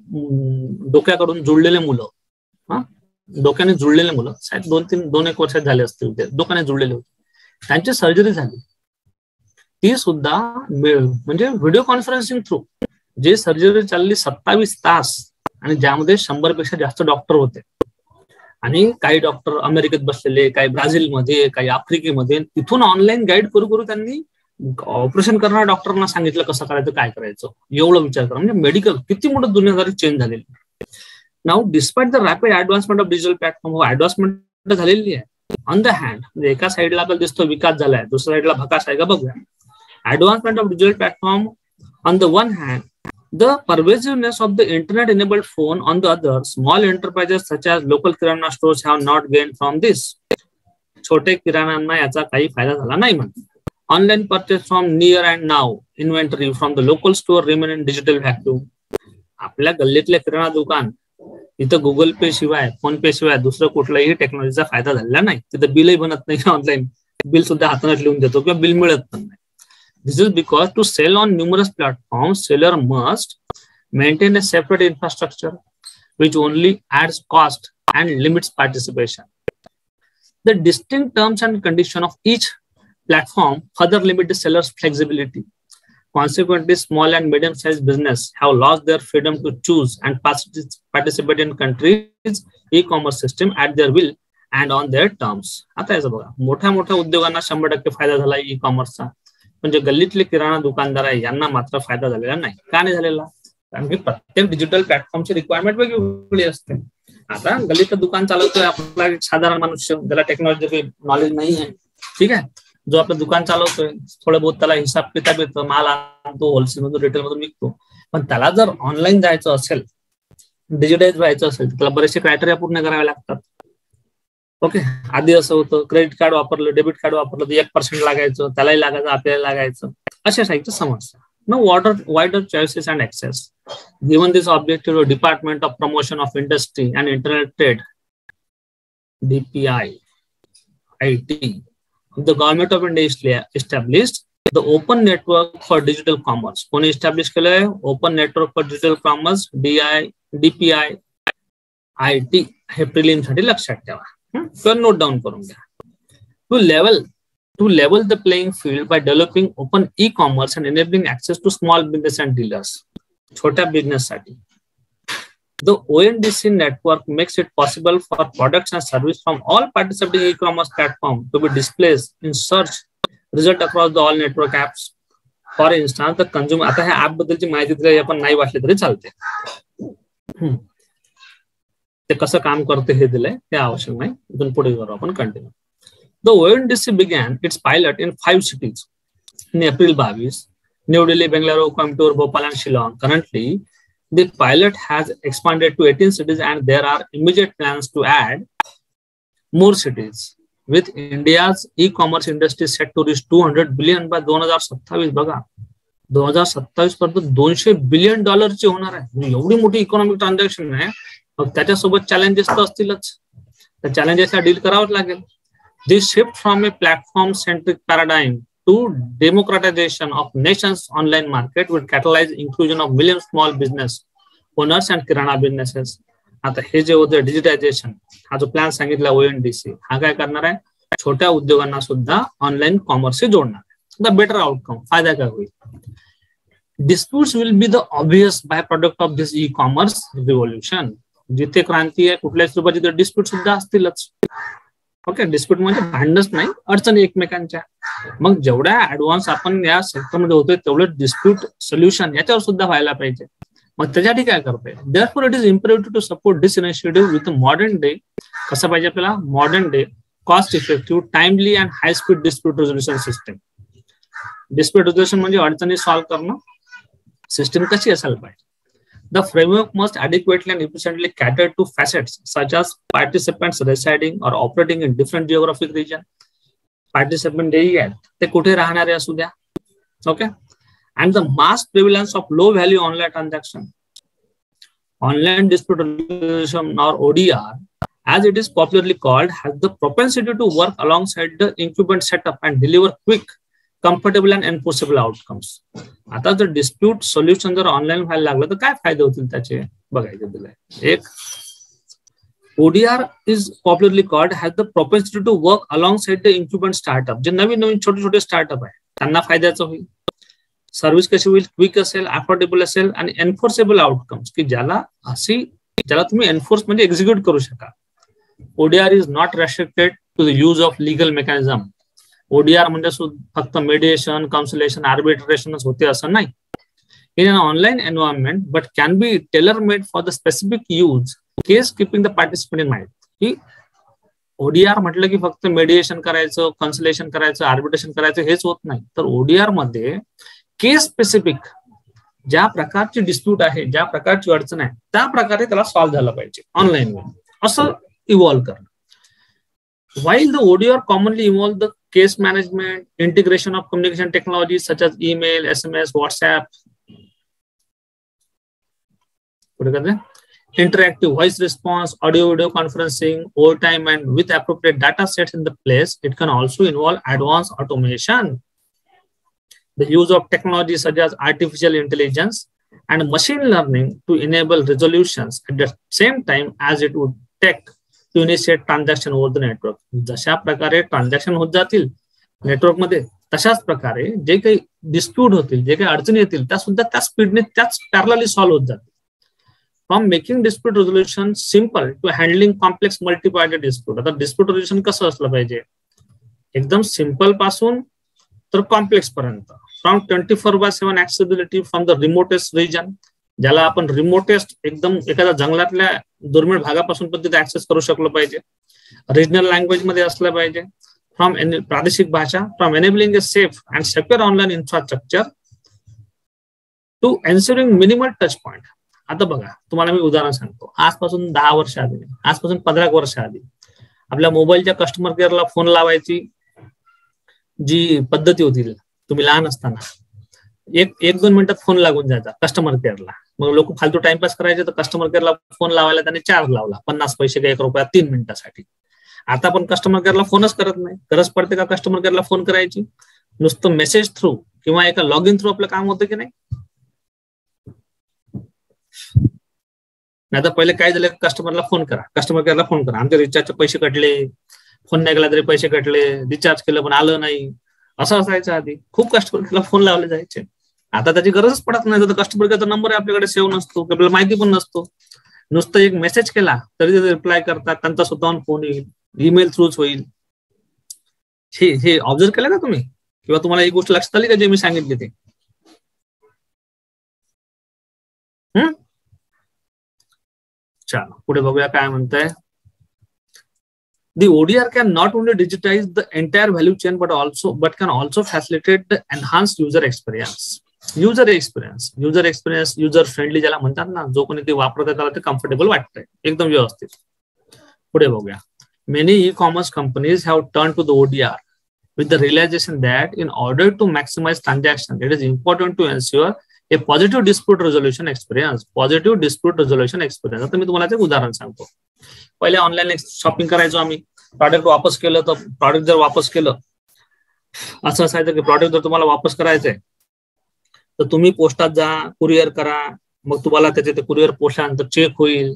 डोक्याकडून जुळलेले मुलं, डोक्याने जुळलेले मुलं, साहेब 2-1 वर्षात झाले असतील, ते डोक्याने जुळलेले होते. त्यांची सर्जरी झाली, ती सुद्धा म्हणजे व्हिडिओ कॉन्फरन्सिंग थ्रू. जे सर्जरी चालली 27 तास आणि ज्यामध्ये 100 पेक्षा जास्त डॉक्टर होते. आणि काही डॉक्टर अमेरिकेत बसलेले, काही ब्राझीलमध्ये, काही आफ्रिकेमध्ये. तिथून ऑनलाईन गाईड करू त्यांनी ऑपरेशन करणाऱ्या डॉक्टरांना सांगितलं कसं करायचं, काय करायचं. एवढं विचार करा. म्हणजे मेडिकल किती मोठं दुनियादारी चेंज झालेली. Now despite the rapid advancement of digital platform, advancement झालेली आहे. ऑन द हँड म्हणजे एका साईडला आपल्याला दिसतो विकास झालाय, दुसऱ्या साईडला भकास आहे का बघूया. Advancement of digital platform on the one hand, the pervasiveness of the internet enabled phone on the other, small enterprises such as local kirana stores have not gained from this. छोटे किराणांना याचा काही फायदा झाला नाही म्हणते. Online purchase from near and now inventory from the local store remain in digital vacuum. आपल्या गल्लीतल्या किराणा दुकान इथं गुगल पे शिवाय, फोन पे शिवाय दुसरं कुठलाही टेक्नॉलॉजीचा फायदा झालेला नाही. तिथं बिलही बनत नाही, ऑनलाईन बिल सुद्धा हाताने लिहून देतो किंवा बिल मिळत पण नाही. This is because to sell on numerous platforms, seller must maintain a separate infrastructure, which only adds cost and limits participation. The distinct terms and conditions of each platform further limit the seller's flexibility. Consequently, small and medium-sized business have lost their freedom to choose and participate in countries' e-commerce system at their will and on their terms. आता याचं बघा, मोठ्या उद्योगांना 100% फायदा झाला ई-कॉमर्सचा, म्हणजे गल्लीतले किराणा दुकानदार आहे यांना मात्र फायदा झालेला नाही. का नाही झालेला? कारण की प्रत्येक डिजिटल प्लॅटफॉर्मची रिक्वायरमेंट वेगवेगळी असते. आता गल्लीतलं दुकान चालवतोय आपला एक साधारण मनुष्य, ज्याला टेक्नॉलॉजी नॉलेज नाही आहे, ठीक आहे, जो आपलं दुकान चालवतोय, थोडं बहुत त्याला हिसाब किताब येतं, माल आणतो, होलसेल मधून रिटेल मधून विकतो. पण त्याला जर ऑनलाईन जायचं असेल, डिजिटाईज व्हायचं असेल, त्याला बरेचसे क्रायटेरिया पूर्ण करावे लागतात. ओके, आधी असं होतं, क्रेडिट कार्ड वापरलं, डेबिट कार्ड वापरलं तर 1% लागायचं, त्यालाही लागायचं, आपल्याला लागायचं, अशा टाईपच्या समस्या. No wider choices and access. Given this objective, the Department of Promotion of Industry and Internet Trade, DPI, IT, the Government of India established the Open Network for Digital Commerce. कोणी एस्टॅब्लिश केलंय? Open network for digital commerce, DPI, IT. हे प्रिलिम साठी लक्षात ठेवा, तर नोट डाऊन करून घ्या. To level the playing field by developing open e-commerce and enabling access to small business and dealers. छोट्या बिझनेस साठी the ONDC network makes it possible for products and services from all participating e-commerce platforms to be displayed in search result across the all network apps. For instance, the consumer, आता ह्या ऍप बद्दलची माहिती दिली आपण नाही वाचली तरी चालते, ते कसं काम करते हे दिलंय, ते आवश्यक नाही. इथून पुढे करू आपण continue. The ONDC began its pilot in 5 cities in April 22, New Delhi, Bangalore, Coimbatore, Bhopal, and Shillong. Currently, the pilot has expanded to 18 cities, and there are immediate plans to add more cities. With India's e-commerce industry set to reach $200 billion by 2027, बघा 2027 पर्यंत $200 billion होणार आहे. एवढी मोठी इकॉनॉमिक ट्रान्झॅक्शन आहे, मग त्याच्यासोबत चॅलेंजेस तर असतीलच. त्या चॅलेंजेसला डील करावंच लागेल. This shift from a platform-centric paradigm to democratization of nation's online market will catalyze inclusion of millions small business owners and kirana businesses. आता हे जे होतं डिजिटायझेशन, हा जो प्लॅन सांगितला ONDC, हा काय करणार आहे? छोट्या उद्योगांना सुद्धा ऑनलाईन कॉमर्सशी जोडणार आहे. द बेटर आउटकम, फायदा काय होईल? Disputes will be the obvious byproduct of this e-commerce revolution. जिथे क्रांती आहे कुठल्याच रूपाची, तर डिस्प्यूट सुद्धा असतीलच. ओके, डिस्प्यूट म्हणजे भांडणच नाही, अडचणी एकमेकांच्या. मग जेवढ्या ऍडव्हान्स आपण या सेक्टरमध्ये होतोय तेवढं डिस्प्यूट सोल्युशन याच्यावर सुद्धा व्हायला पाहिजे. मग त्याच्यासाठी काय करतोय? Therefore it is imperative to support this initiative with modern day. कसं पाहिजे आपल्याला? Modern day, cost effective, timely and high speed dispute resolution system. Dispute resolution म्हणजे अडचणी सॉल्व्ह करणं. सिस्टम कशी असायला पाहिजे? The framework must adequately and efficiently cater to facets such as participants residing or operating in different geographic region. Participant आहेत ते कुठे राहणारे असू द्या. Okay, and the mass prevalence of low value online transaction. Online dispute resolution or ODR, as it is popularly called, has the propensity to work alongside the incumbent setup and deliver quick, comfortable and enforceable outcomes. आता जर डिस्प्यूट सोल्युशन जर ऑनलाईन व्हायला लागलं तर काय फायदे होतील त्याचे बघायचे दिलंय. एक, ODR is popularly called has the propensity to work alongside the incumbent startup. जे नवीन छोटे स्टार्टअप आहे त्यांना फायद्याचं होईल. सर्व्हिस कशी होईल? क्विक असेल, अफोर्डेबल असेल आणि एन्फोर्सेबल आउटकम्स, की ज्याला तुम्ही एन्फोर्स म्हणजे एक्झिक्यूट करू शका. ODR is not restricted to the use of legal mechanism. ODR म्हणजे फक्त मेडिएशन, काउन्सिलेशन, आर्बिट्रेशनच होते असं नाही. In an online environment, but can be tailor-made for the specific use case keeping the participant in mind, की ओडीआर म्हटलं की फक्त मेडिएशन करायचं, कन्सलेशन करायचं, आर्बिट्रेशन करायचं हेच होत नाही. तर ओडीआर मध्ये केस स्पेसिफिक ज्या प्रकारची डिस्प्यूट आहे, ज्या प्रकारची अडचण आहे, त्या प्रकारे त्याला सॉल्व्ह झालं पाहिजे ऑनलाईन वर, असं इव्हॉल्व्ह करणं. While the ODR commonly involve the case management, integration of communication technologies such as email, SMS, WhatsApp, interactive voice response, audio-video conferencing, overtime, and with appropriate data sets in the place, it can also involve advanced automation, the use of technology such as artificial intelligence and machine learning to enable resolutions at the same time as it would take to initiate transaction over the network. जशा प्रकारे ट्रान्झॅक्शन होत जातील नेटवर्क मध्ये, तशाच प्रकारे जे काही डिस्प्यूट होतील, जे काही अडचणी येतील, त्या सुद्धा त्या स्पीडने, त्याच पॅरलली सॉल्व्ह होत जातील. From making dispute resolution simple to handling complex multi party dispute. आता डिस्प्यूट रेझोल्युशन कसं असलं पाहिजे, एकदम सिम्पल पासून तर कॉम्प्लेक्स पर्यंत. From 24/7 accessibility from the remotest region, ज्याला आपण रिमोटेस्ट एकदम एखाद्या जंगलातल्या दुर्मिळ भागापासून पण तिथे ऍक्सेस करू शकलो पाहिजे. रिजनल लँग्वेज मध्ये असलं पाहिजे. फ्रॉम प्रादेशिक भाषा, from enabling a safe and secure online infrastructure to ensuring minimal touch point. आता बघा, तुम्हाला मी उदाहरण सांगतो. आजपासून 10 वर्ष आधी, आजपासून 15 वर्ष आधी आपल्या मोबाईलच्या कस्टमर केअरला फोन लावायची जी पद्धती होती, तुम्ही लहान असताना 1-2 मिनिटात फोन लागून जायचा कस्टमर केअरला. मग लोक फालतू टाइमपास करायचे, तर कस्टमर केअरला फोन लावायला त्यांनी चार्ज लावला, 50 पैसे का 1 रुपया 3 मिनिटासाठी. आता आपण कस्टमर केअरला फोनच करत नाही. गरज पडते का कस्टमर केअरला फोन करायची? नुसतं मेसेज थ्रू किंवा एका लॉग इन थ्रू आपलं काम होतं की नाही? नाही तर पहिले काय झालं, कस्टमरला फोन करा, कस्टमर केअरला फोन करा, आमचे रिचार्जचे पैसे कटले, फोन नाही केला तरी पैसे कटले, रिचार्ज केलं पण आलं नाही, असं असायचं आधी. खूप कस्टमर केअरला फोन लावले जायचे. आता त्याची गरजच पडत नाही. तर कस्टमर केअरचा नंबर आपल्याकडे सेव्ह नसतो, आपल्याला माहिती पण नसतो. नुसतं एक मेसेज केला तरी ते रिप्लाय करतात, त्यांचा स्वतःहून फोन येईल, ईमेल थ्रूच होईल. हे ऑब्झर्व केलं का तुम्ही? किंवा तुम्हाला एक गोष्ट लक्षात आली का जे मी सांगितले ते? चला पुढे बघूया काय म्हणताय. The ODR can not only digitize the entire value chain but can also facilitate the enhanced user experience. User experience, user friendly ज्याला म्हणतात ना, जो कोणी ते वापरत त्याला ते कम्फर्टेबल वाटतंय, एकदम व्यवस्थित. पुढे बघूया. Many e-commerce companies have turned to the ODR with the realization that in order to maximize transaction, it is important to ensure a positive dispute resolution experience. Positive dispute resolution experience. आता मी तुम्हाला एक उदाहरण सांगतो. पहिले ऑनलाईन शॉपिंग करायचो आम्ही, प्रॉडक्ट वापस केलं तर प्रॉडक्ट जर वापस केलं, असं असायचं की प्रॉडक्ट जर तुम्हाला वापस करायचंय तर तुम्ही पोस्टात जा, कुरिअर करा, मग तुम्हाला त्याचे ते कुरिअर पोस्टानंतर चेक होईल,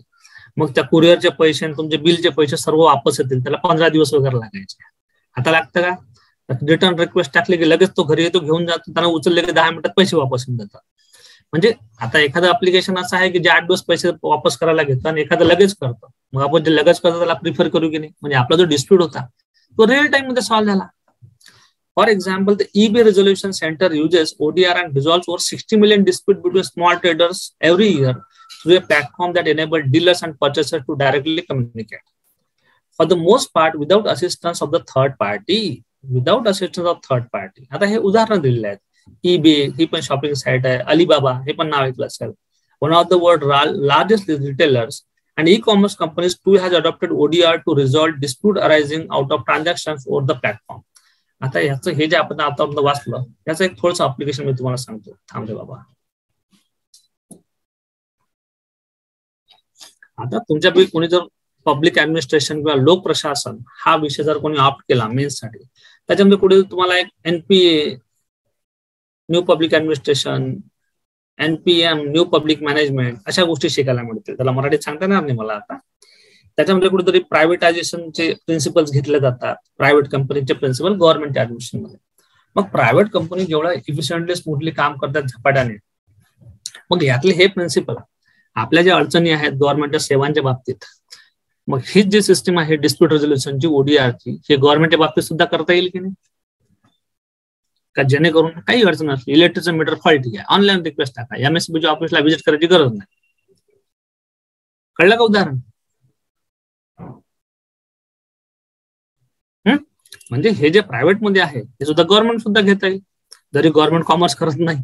मग त्या कुरिअरचे पैसे आणि तुमचे बिलचे पैसे सर्व वापस येतील. त्याला 15 दिवस वगैरे लागायचे. आता लागतं का? रिटर्न रिक्वेस्ट टाकली की लगेच तो घरी येतो, घेऊन जातो, त्यांना उचलले की 10 मिनिटात पैसे वापस येऊन जातात. म्हणजे आता एखादं ऍप्लिकेशन असं आहे की जे 8 दिवस पैसे वापस करायला घेतात आणि एखादं लगेच करतं. मग आपण जे लगेच करतो त्याला प्रिफर करू की नाही? म्हणजे आपला जो डिस्प्यूट होता तो रिअल टाइम मध्ये सॉल्व्ह झाला. For example, the eBay resolution center uses ODR and resolves over 60 million disputes between small traders every year through a platform that enables dealers and purchasers to directly communicate. For the most part, without assistance of the third party. आता हे उदाहरण दिलेले आहेत. eBay ही पण शॉपिंग साईट आहे, अलिबाबा हे पण नाव ऐकलं असेल. One of the world largest retailers and e-commerce companies too has adopted ODR to resolve dispute arising out of transactions over the platform. आता याचं हे जे आपण आता वाचलं, याचं एक थोडंसं अप्लिकेशन मी तुम्हाला सांगतो. थांबले बाबा. आता तुमच्यापैकी कोणी जर पब्लिक ऍडमिनिस्ट्रेशन किंवा लोक प्रशासन हा विषय जर कोणी ऑप्ट केला मेन्स साठी, त्याच्यामध्ये पुढे तुम्हाला एक NPA new public administration, NPM new public management अशा गोष्टी शिकायला मिळतील. त्याला मराठीत सांगता येणार नाही मला आता. त्याच्यामध्ये कुठेतरी प्रायव्हेटायझेशनचे प्रिन्सिपल्स घेतले जातात, प्रायव्हेट कंपनीचे प्रिन्सिपल गव्हर्नमेंट ऍडमिनिस्ट्रेशन मध्ये. मग प्रायव्हेट कंपनी जेवढा इफिशियंटली स्मूथली काम करतात झपाट्याने, मग यातले हे प्रिन्सिपल आपल्या ज्या अडचणी आहेत गव्हर्नमेंटच्या सेवांच्या बाबतीत, मग ही जी सिस्टीम आहे डिस्प्यूट रेझोल्युशनची ODRची, हे गव्हर्नमेंटच्या बाबतीत सुद्धा करता येईल की नाही? का जेणेकरून काही अडचण असली, इलेक्ट्रिकचं मीटर फॉल्टी आहे, ऑनलाईन रिक्वेस्ट टाका, MSBच्या ऑफिसला व्हिजिट करायची गरज नाही. कळलं का उदाहरण? म्हणजे हे जे प्रायव्हेट मध्ये आहे हे सुद्धा गव्हर्नमेंट सुद्धा घेत आहे, जरी गव्हर्नमेंट कॉमर्स करत नाही.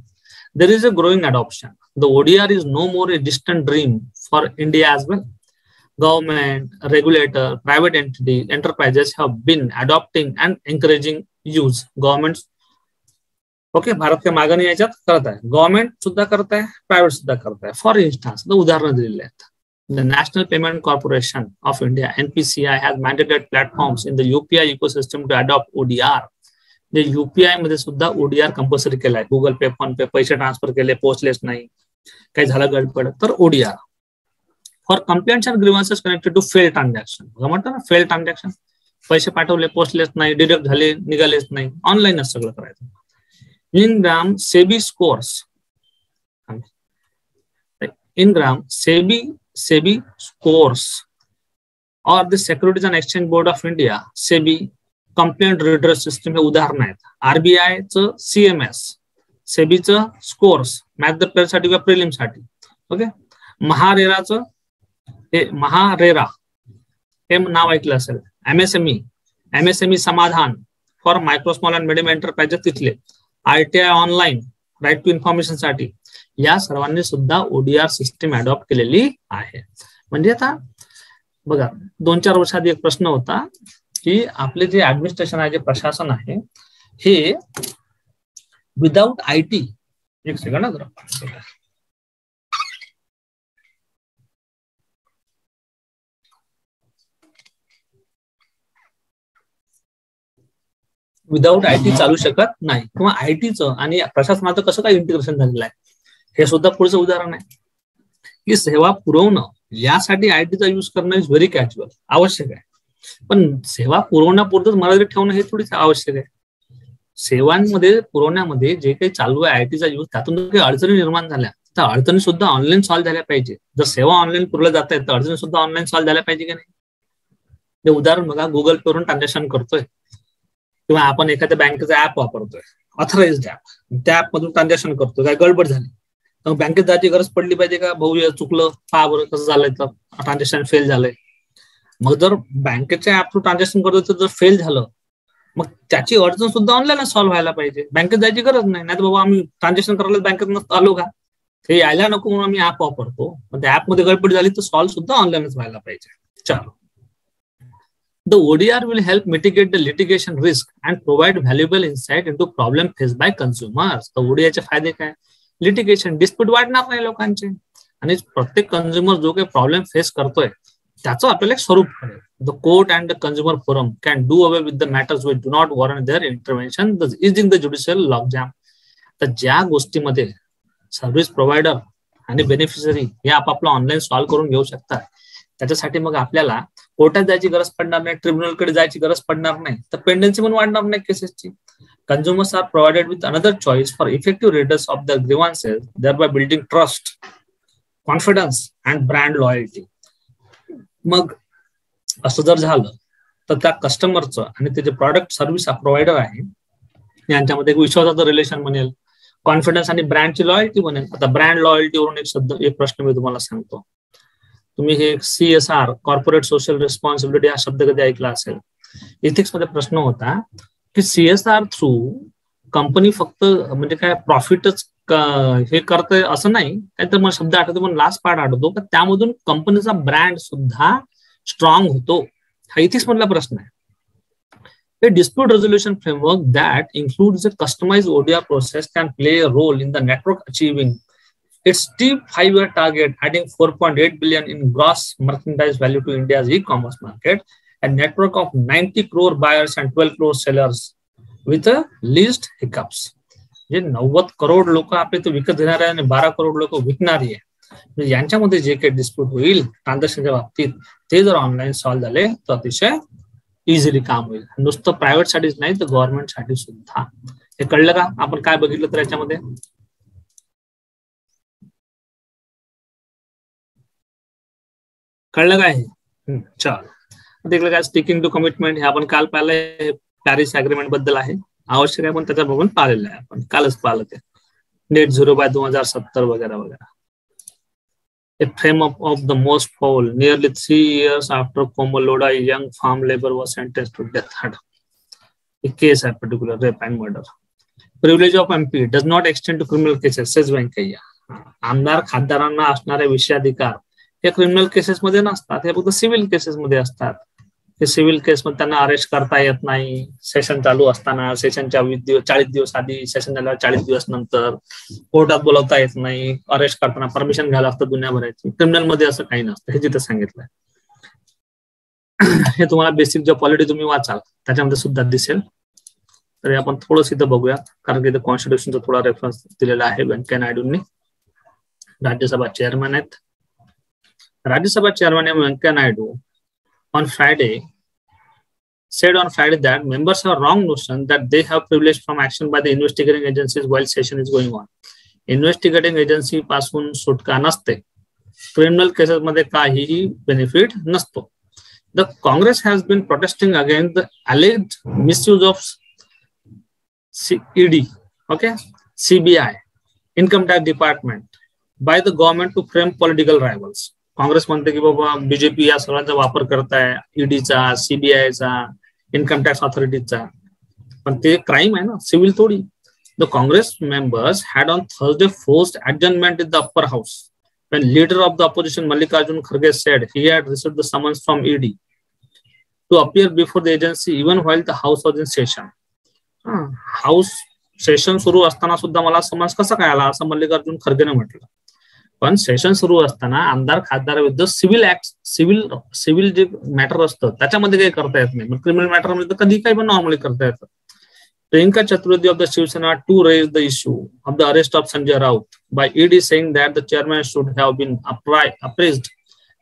There is a growing adoption. The ODR is no more a distant dream for India as well. Government, regulator, private entity, enterprises have been adopting and encouraging use. Government, okay, Bharat के मागणी याच्यात करत आहे, गव्हर्नमेंट सुद्धा करत आहे, प्रायव्हेट सुद्धा करत आहे. फॉर इन्स्टन्स उदाहरण दिलेले आहेत. The National Payment Corporation of India (NPCI) has mandated platforms in the UPI ecosystem to adopt ODR. जे UPI मध्ये सुद्धा ODR कंपल्सरी केला आहे. गुगल पे, फोन पे, पैसे ट्रान्सफर केले, पोहोचलेच नाही, काही झालं गडबड, तर ODR. For complaints and grievances connected to fail transaction. म्हणतो ना फेल ट्रान्झॅक्शन, पैसे पाठवले पोहोचलेच नाही, डिडक्ट झाले, निघालेच नाही, ऑनलाईनच सगळं करायचं. in-gram SEBI scores or the Securities and Exchange Board of India SEBI complaint redress system हे उदाहरण आहेत. RBI चं CMS, SEBI चं स्कोर्स मॅथ द प्लेअर साठी किंवा प्रिलिम साठी. ओके, महारेराचं हे महारेरा हे नाव ऐकलं असेल. MSME Samadhan for micro small and medium enterprises तिथले. ITI online right to information साठी या सर्वांनी सुद्धा ODR सिस्टीम अडॉप्ट केलेली आहे. म्हणजे आता बघा 2-4 वर्षात एक प्रश्न होता की आपले जे ऍडमिनिस्ट्रेशन आहे, जे प्रशासन आहे, हे विदाउट IT, एक सेकंड जरा, विदाउट IT चालू शकत नाही, किंवा ITचं आणि प्रशासनाचं कसं काय इंटिग्रेशन झालेलं आहे हे सुद्धा पुढचं उदाहरण आहे. की सेवा पुरवणं यासाठी ITचा यूज करणं इज व्हेरी कॅज्युअल, आवश्यक आहे. पण सेवा पुरवण्यापुरतच मर्यादित ठेवणं हे थोडीच आवश्यक आहे. सेवांमध्ये पुरवण्यामध्ये जे काही चालू आहे ITचा यूज, त्यातून काही अडचणी निर्माण झाल्या तर अडचणी सुद्धा ऑनलाईन सॉल्व्ह झाल्या पाहिजे. जर सेवा ऑनलाईन पुरवल्या जात आहेत तर अडचणी सुद्धा ऑनलाईन सॉल्व्ह झाल्या पाहिजे की नाही. ते उदाहरण बघा, गुगल पे वरून ट्रान्झॅक्शन करतोय किंवा आपण एखाद्या बँकेचा ऍप वापरतोय, ऑथराइज्ड ऍप, त्या ऍप मधून ट्रान्झॅक्शन करतोय, काय गडबड झाली तर बँकेत जायची गरज पडली पाहिजे का, भाऊ चुकलं, पहा बरं कसं झालंय, तर ट्रान्झॅक्शन फेल झालंय. मग जर बँकेच्या ऍप थ्रू ट्रान्झॅक्शन करतोय तर जर फेल झालं मग त्याची अडचण सुद्धा ऑनलाईन सॉल्व्ह व्हायला पाहिजे, बँकेत जायची गरज नाही. नाही तर बाबा आम्ही ट्रान्झॅक्शन करायला बँकेत नसतो आलो का, हे यायला नको म्हणून आम्ही ऍप वापरतो, पण त्या ऍप मध्ये गडबड झाली तर सॉल्व्ह सुद्धा ऑनलाईनच व्हायला पाहिजे. चलो, the ODR will help mitigate the litigation risk and provide valuable insight into problem faced by consumers. तर ODR चे फायदे काय, लिटिगेशन डिस्प्यूट वाढणार नाही लोकांचे, आणि प्रत्येक कंझ्युमर जो काही प्रॉब्लेम फेस करतोय त्याचं आपल्याला एक स्वरूप कळेल. The court and the consumer forum can do away with the matters which do not warrant their intervention, easing the judicial logjam. तर ज्या गोष्टीमध्ये सर्व्हिस प्रोव्हायडर आणि बेनिफिशरी हे आपापला ऑनलाईन सॉल्व्ह करून घेऊ शकतात, त्याच्यासाठी मग आपल्याला कोर्टात जायची गरज पडणार नाही, ट्रिब्युनलकडे जायची गरज पडणार नाही, तर पेंडन्सी पण वाढणार नाही केसेसची. Consumers are provided with another choice for effective redress of their grievances, thereby building trust, confidence, and brand loyalty. मग असं जर झालं तर त्या कस्टमरचं आणि त्याचे प्रॉडक्ट सर्व्हिस प्रोव्हायडर आहे यांच्यामध्ये एक विश्वासाचं रिलेशन बनेल, कॉन्फिडन्स आणि ब्रँडची लॉयल्टी बनेल. आता ब्रँड लॉयल्टीवरून एक प्रश्न मी तुम्हाला सांगतो. तुम्ही हे CSR, कॉर्पोरेट सोशल रिस्पॉन्सिबिलिटी हा शब्द कधी ऐकला असेल. इथिक्स मध्ये प्रश्न होता की CSR थ्रू कंपनी फक्त म्हणजे काय प्रॉफिटच हे करते असं नाही, काय तर मला शब्द आठवतो पण लास्ट पार्ट आठवतो, पण त्यामधून कंपनीचा ब्रँड सुद्धा स्ट्रॉंग होतो. हा इथिक्स मधला प्रश्न आहे. A dispute resolution framework that includes a customized ODR process can play a role in the network achieving its steep 5-year target, adding 4.8 billion in gross merchandise value to India's e-commerce market, a network of 90 crore buyers and 12 crore sellers with a least hiccups. जे 90 करोड लोक आपले तो विकत घेणार आहे आणि 12 करोड लोक विकणारी आहे. यांच्यामध्ये जे काही डिस्प्यूट होईल ट्रान्झॅक्शनच्या बाबतीत ते जर ऑनलाईन सॉल्व्ह झाले तर अतिशय इझिली काम होईल. नुसतं प्रायव्हेट साठीच नाही तर गव्हर्नमेंट साठी सुद्धा. हे कळलं का, आपण काय बघितलं तर याच्यामध्ये कळलं काय हे. चल देखलं काय, स्टिकिंग टू कमिटमेंट हे आपण काल पाहिलंय, पॅरिस अग्रीमेंट बद्दल आहे, आवश्यक आहे पण त्याच्या बघून पाहिलेलं आहे आपण, कालच पाहिलं ते नेट 0 बाय 2070 वगैरे वगैरे. A frame of the most foul. Nearly 3 years after Komoloda, a young farm laborer was sentenced to death. Case आहे particular rape and murder. Privilege of MP does not extend to criminal cases says Venkaiah. आमदार खासदारांना असणारे विषयाधिकार हे क्रिमिनल केसेस मध्ये नसतात, हे फक्त सिव्हिल केसेस मध्ये असतात. हे सिव्हिल केसमध्ये त्यांना अरेस्ट करता येत नाही. सेशन चालू असताना, सेशनच्या 40 दिवस आधी, सेशन झाल्यावर 40 दिवस नंतर कोर्टात बोलवता येत नाही. अरेस्ट करताना परमिशन घ्यायला असतं दुनियाभराची. क्रिमिनल मध्ये असं काही नसतं, हे तिथे सांगितलंय. हे तुम्हाला बेसिक जो पॉलिटी तुम्ही वाचाल त्याच्यामध्ये सुद्धा दिसेल. तर आपण थोडंसं इथं बघूया, कारण की इथं कॉन्स्टिट्यूशनचा थोडा रेफरन्स दिलेला आहे व्यंकय्या नायडूंनी. राज्यसभा चेअरमॅन आहेत. Rajya Sabha chairman Venkaiah Naidu on Friday said that members have wrong notion that they have privilege from action by the investigating agencies while session is going on. Investigating agency पासून सुटका नसते. क्रिमिनल केसेस मध्ये काहीही बेनिफिट नसतो. The Congress has been protesting against the alleged misuse of ED, okay, CBI, Income Tax Department by the government to frame political rivals. Congress म्हणते की बाबा बीजेपी या सगळ्यांचा वापर करताय, ईडीचा, सीबीआयचा, इन्कम टॅक्स ऑथॉरिटीचा, पण ते क्राईम आहे ना, सिव्हिल थोडी. The Congress members had on Thursday forced adjournment in the upper house when leader of the opposition Mallikarjun Kharge said he had received the summons from ED to appear before the agency even while the house was in session. House session सुरू असताना सुद्धा मला समन्स कसा काय आला असं मल्लिकार्जुन खरगेने म्हटलं. पण सेशन सुरू असताना आमदार खासदाराविरुद्ध सिव्हिल ऍक्ट, सिव्हिल जे मॅटर असतं त्याच्यामध्ये काही करता येत नाही. क्रिमिनल मॅटर मध्ये कधी काही पण नॉर्मली करता येतं. Priyanka Chaturvedi of the Shiv Sena to raise the issue of the arrest of Sanjay Raut by ED saying that the chairman should have been apprised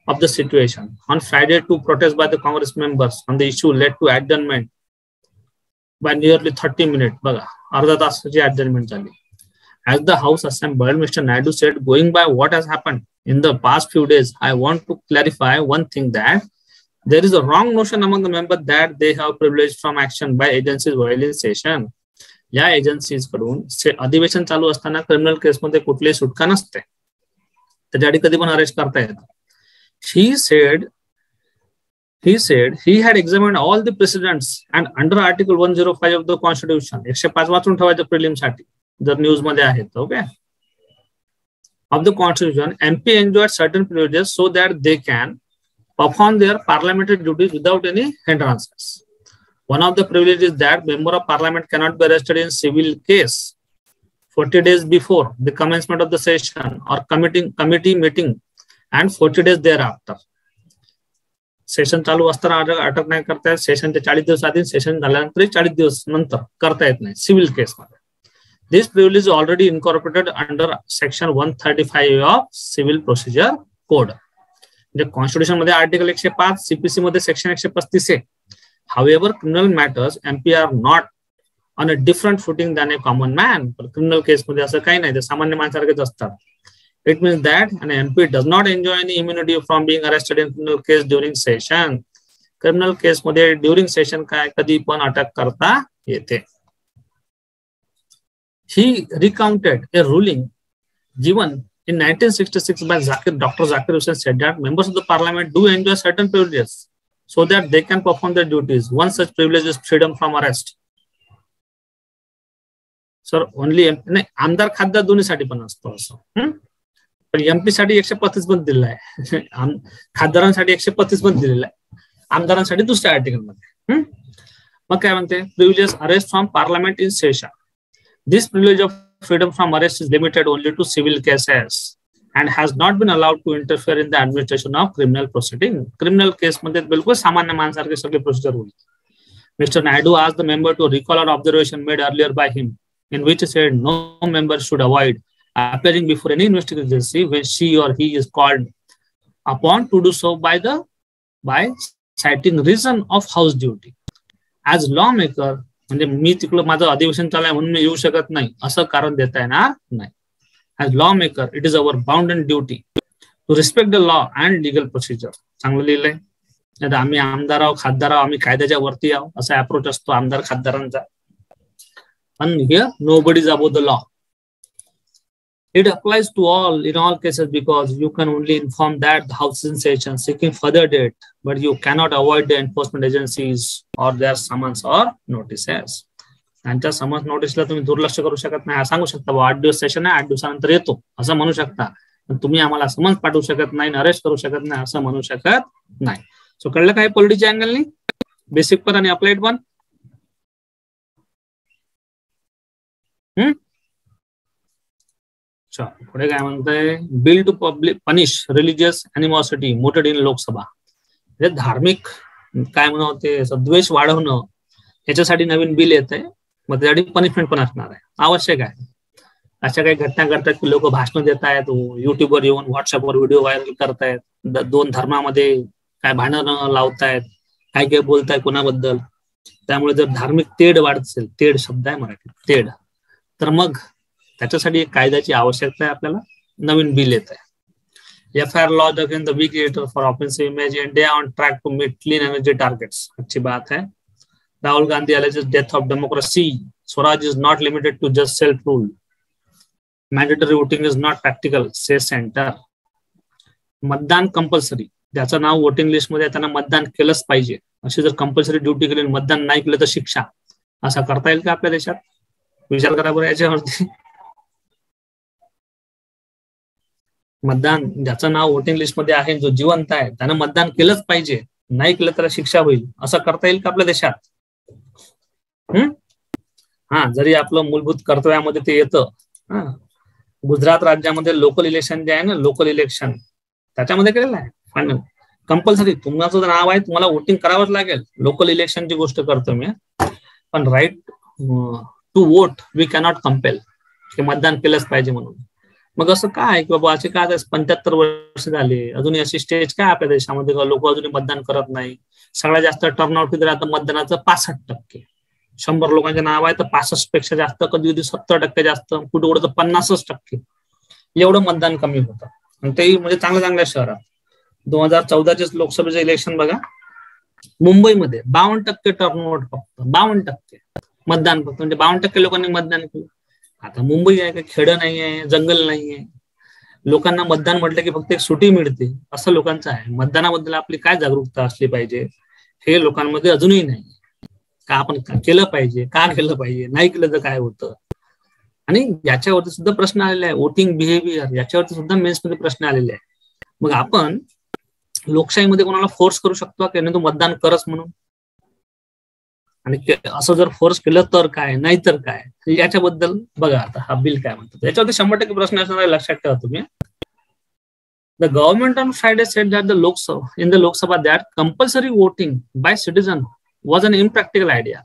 of the situation on Friday to protest by the Congress members on the issue led to adjournment by nearly 30 minutes. बघा, अर्धा तासाची adjournment झाली. As the House assembled, Mr. Naidu said, going by what has happened in the past few days, I want to clarify one thing, that there is a wrong notion among the members that they have privilege from action by agencies while in session. या एजन्सीज कडून अधिवेशन चालू असताना क्रिमिनल केसमध्ये कुठलीही सुटका नसते, त्याच्यासाठी कधी पण अरेस्ट करता येतं. He said he had examined all the precedents and under Article 105 of the Constitution, 105 वाचून ठेवायचं प्रिलिम साठी जर न्यूज मध्ये आहेत, okay, of the Constitution, MP enjoyed certain privileges so that they can perform their parliamentary duties without any hindrances. One of the privileges is that member of parliament cannot be arrested in civil case 40 days before the commencement of the session or committee meeting and 40 days thereafter. Session चालू असताना अटक नाही करता येत. सेशनच्या 40 दिवस आधी, सेशन झाल्यानंतर 40 दिवस नंतर करता येत नाही सिव्हिल केसमध्ये. This privilege is already incorporated under section 135 of Civil Procedure Code. म्हणजे कॉन्स्टिट्यूशन मध्ये आर्टिकल 105, सीपीसी मध्ये सेक्शन 135 आहे. However, criminal matters MP are not on a different footing than a common man. पण क्रिमिनल केस मध्ये असं काही नाही, ते सामान्य माणसासारखेच असतात. It means that an MP does not enjoy any immunity from being arrested in criminal case during session. Criminal case मध्ये ड्युरिंग सेशन काय कधी पण अटक करता येते. He recounted a ruling given in 1966 by Dr. Zakir Hussain said that members of the parliament do enjoy certain privileges so that they can perform their duties. One such privilege is freedom from arrest. Sir, only नाही, आमदार खासदार दोन्हीसाठी पण असतो असं. पण एमपी साठी 135 पण दिलेला आहे, खासदारांसाठी 135 पण दिलेला आहे, आमदारांसाठी दुसऱ्या आर्टिकल मध्ये. मग काय म्हणते, privilege arrest from parliament in session. This privilege of freedom from arrest is limited only to civil cases and has not been allowed to interfere in the administration of criminal proceeding. Criminal case मध्ये बिलकुल सामान्य माणसासारखे सगळे प्रोसिजर होईल. Mr. Naidu asked the member to recall an observation made earlier by him, in which he said no member should avoid appearing before any investigating agency when she or he is called upon to do so by citing reason of house duty. As lawmaker, म्हणजे मी तिकडं माझं अधिवेशन चालू आहे म्हणून मी येऊ शकत नाही असं कारण देता येणार नाही. As law maker it is our bound and duty to respect the law and legal procedure. चांगलं लिहिलंय. नाही आम्ही आमदार आहोत, खासदार आहोत, आम्ही कायद्याच्या वरती आहोत असा अप्रोच असतो आमदार खासदारांचा. पण here nobody is above the law. It applies to all in all cases because you can only inform that the house is in session seeking further date, but you cannot avoid the enforcement agencies or their summons or notices. त्यांच्या समन्स नोटीसला तुम्ही दुर्लक्ष करू शकत नाही. सांगू शकता 8 दिवस सेशन आहे, 8 दिवसानंतर येतो असं म्हणू शकता, पण तुम्ही आम्हाला समन्स पाठवू शकत नाही, अरेस्ट करू शकत नाही असं म्हणू शकत नाही. सो कळलं काय पॉलिटिच्या अँगलनी, बेसिक पण आणि अप्लाइड पण. पुढे काय म्हणतंय, bill to punish religious animosity mooted in Lok Sabha. धार्मिक काय म्हणू ते द्वेष वाढवणं याच्यासाठी नवीन बिल येत आहे. मग त्यासाठी पनिशमेंट पण असणार आहे, आवश्यक आहे. अशा काही घटना घडतात की लोक भाषण देत आहेत, युट्यूबवर येऊन व्हॉट्सअपवर व्हिडिओ व्हायरल करतायत, दोन धर्मामध्ये काय भांडण लावतायत, काय काय बोलतायत कोणाबद्दल. त्यामुळे जर धार्मिक तेढ वाढत असेल, तेढ शब्द आहे मराठीत, तेढ, तर मग त्याच्यासाठी एक कायद्याची आवश्यकता आहे. आपल्याला नवीन बिल येत आहे. FIR lodged against the week creator for offensive image India on track to meet clean energy targets. अच्छी बात है. Rahul Gandhi alleges death of democracy. Swaraj is not limited to just self-rule. Mandatory voting is not practical, says Center. मतदान कंपल्सरी, ज्याचं नाव वोटिंग लिस्ट मध्ये त्यांना मतदान केलंच पाहिजे, अशी जर कंपल्सरी ड्युटी केली, मतदान नाही केलं तर शिक्षा, असं करता येईल का आपल्या देशात? विचार करा बरं याच्यावरती. मतदान ज्याचं नाव वोटिंग लिस्ट मध्ये आहे, जो जिवंत आहे, त्यानं मतदान केलंच पाहिजे, नाही केलं तर शिक्षा होईल, असं करता येईल का आपल्या देशात? हा, जरी आपलं मूलभूत कर्तव्यामध्ये ते येतं. गुजरात राज्यामध्ये लोकल इलेक्शन जे आहे ना, लोकल इलेक्शन त्याच्यामध्ये केलेलं आहे कंपल्सरी. तुमचं नाव आहे, तुम्हाला वोटिंग करावंच लागेल. लोकल इलेक्शनची गोष्ट करतो मी, पण right to vote we cannot compel, हे मतदान केलंच पाहिजे म्हणून. मग असं काय की बाबा, असे काय 75 वर्ष झाले, अजूनही अशी स्टेज काय आपल्या देशामध्ये लोक अजूनही मतदान करत नाही. सगळ्यात जास्त टर्नआउट किती राहतं मतदानाचं? 65%. 100 लोकांचे नाव आहे तर 65 पेक्षा जास्त, कधी कधी 70% जास्त, कुठे कुठं 50%. एवढं मतदान कमी होतं, आणि तेही म्हणजे चांगल्या चांगल्या शहरात. 2014चे लोकसभेचं इलेक्शन बघा, मुंबईमध्ये 52% टर्नआउट, फक्त 52% मतदान, फक्त म्हणजे 52% लोकांनी मतदान केलं. आता मुंबई आहे का, खेडं नाही आहे, जंगल नाही आहे. लोकांना मतदान म्हटलं की फक्त एक सुटी मिळते असं लोकांचं आहे. मतदानाबद्दल आपली काय जागरूकता असली पाहिजे हे लोकांमध्ये अजूनही नाही. का आपण केलं पाहिजे, का केलं पाहिजे, नाही केलं तर काय होतं. आणि याच्यावरती सुद्धा प्रश्न आलेला आहे, वोटिंग बिहेवियर, याच्यावरती सुद्धा मेन्समध्ये प्रश्न आलेले आहे. मग आपण लोकशाहीमध्ये कोणाला फोर्स करू शकतो की नाही तू मतदान करच म्हणून? आणि असं जर फोर्स केलं तर काय, नाही तर काय, याच्याबद्दल बघा आता हा बिल काय म्हणतो. याच्यावरती 100% प्रश्न असणार आहे, लक्षात ठेवा तुम्ही. The government on Friday said that in the Lok Sabha that compulsory voting by citizen was an impractical idea.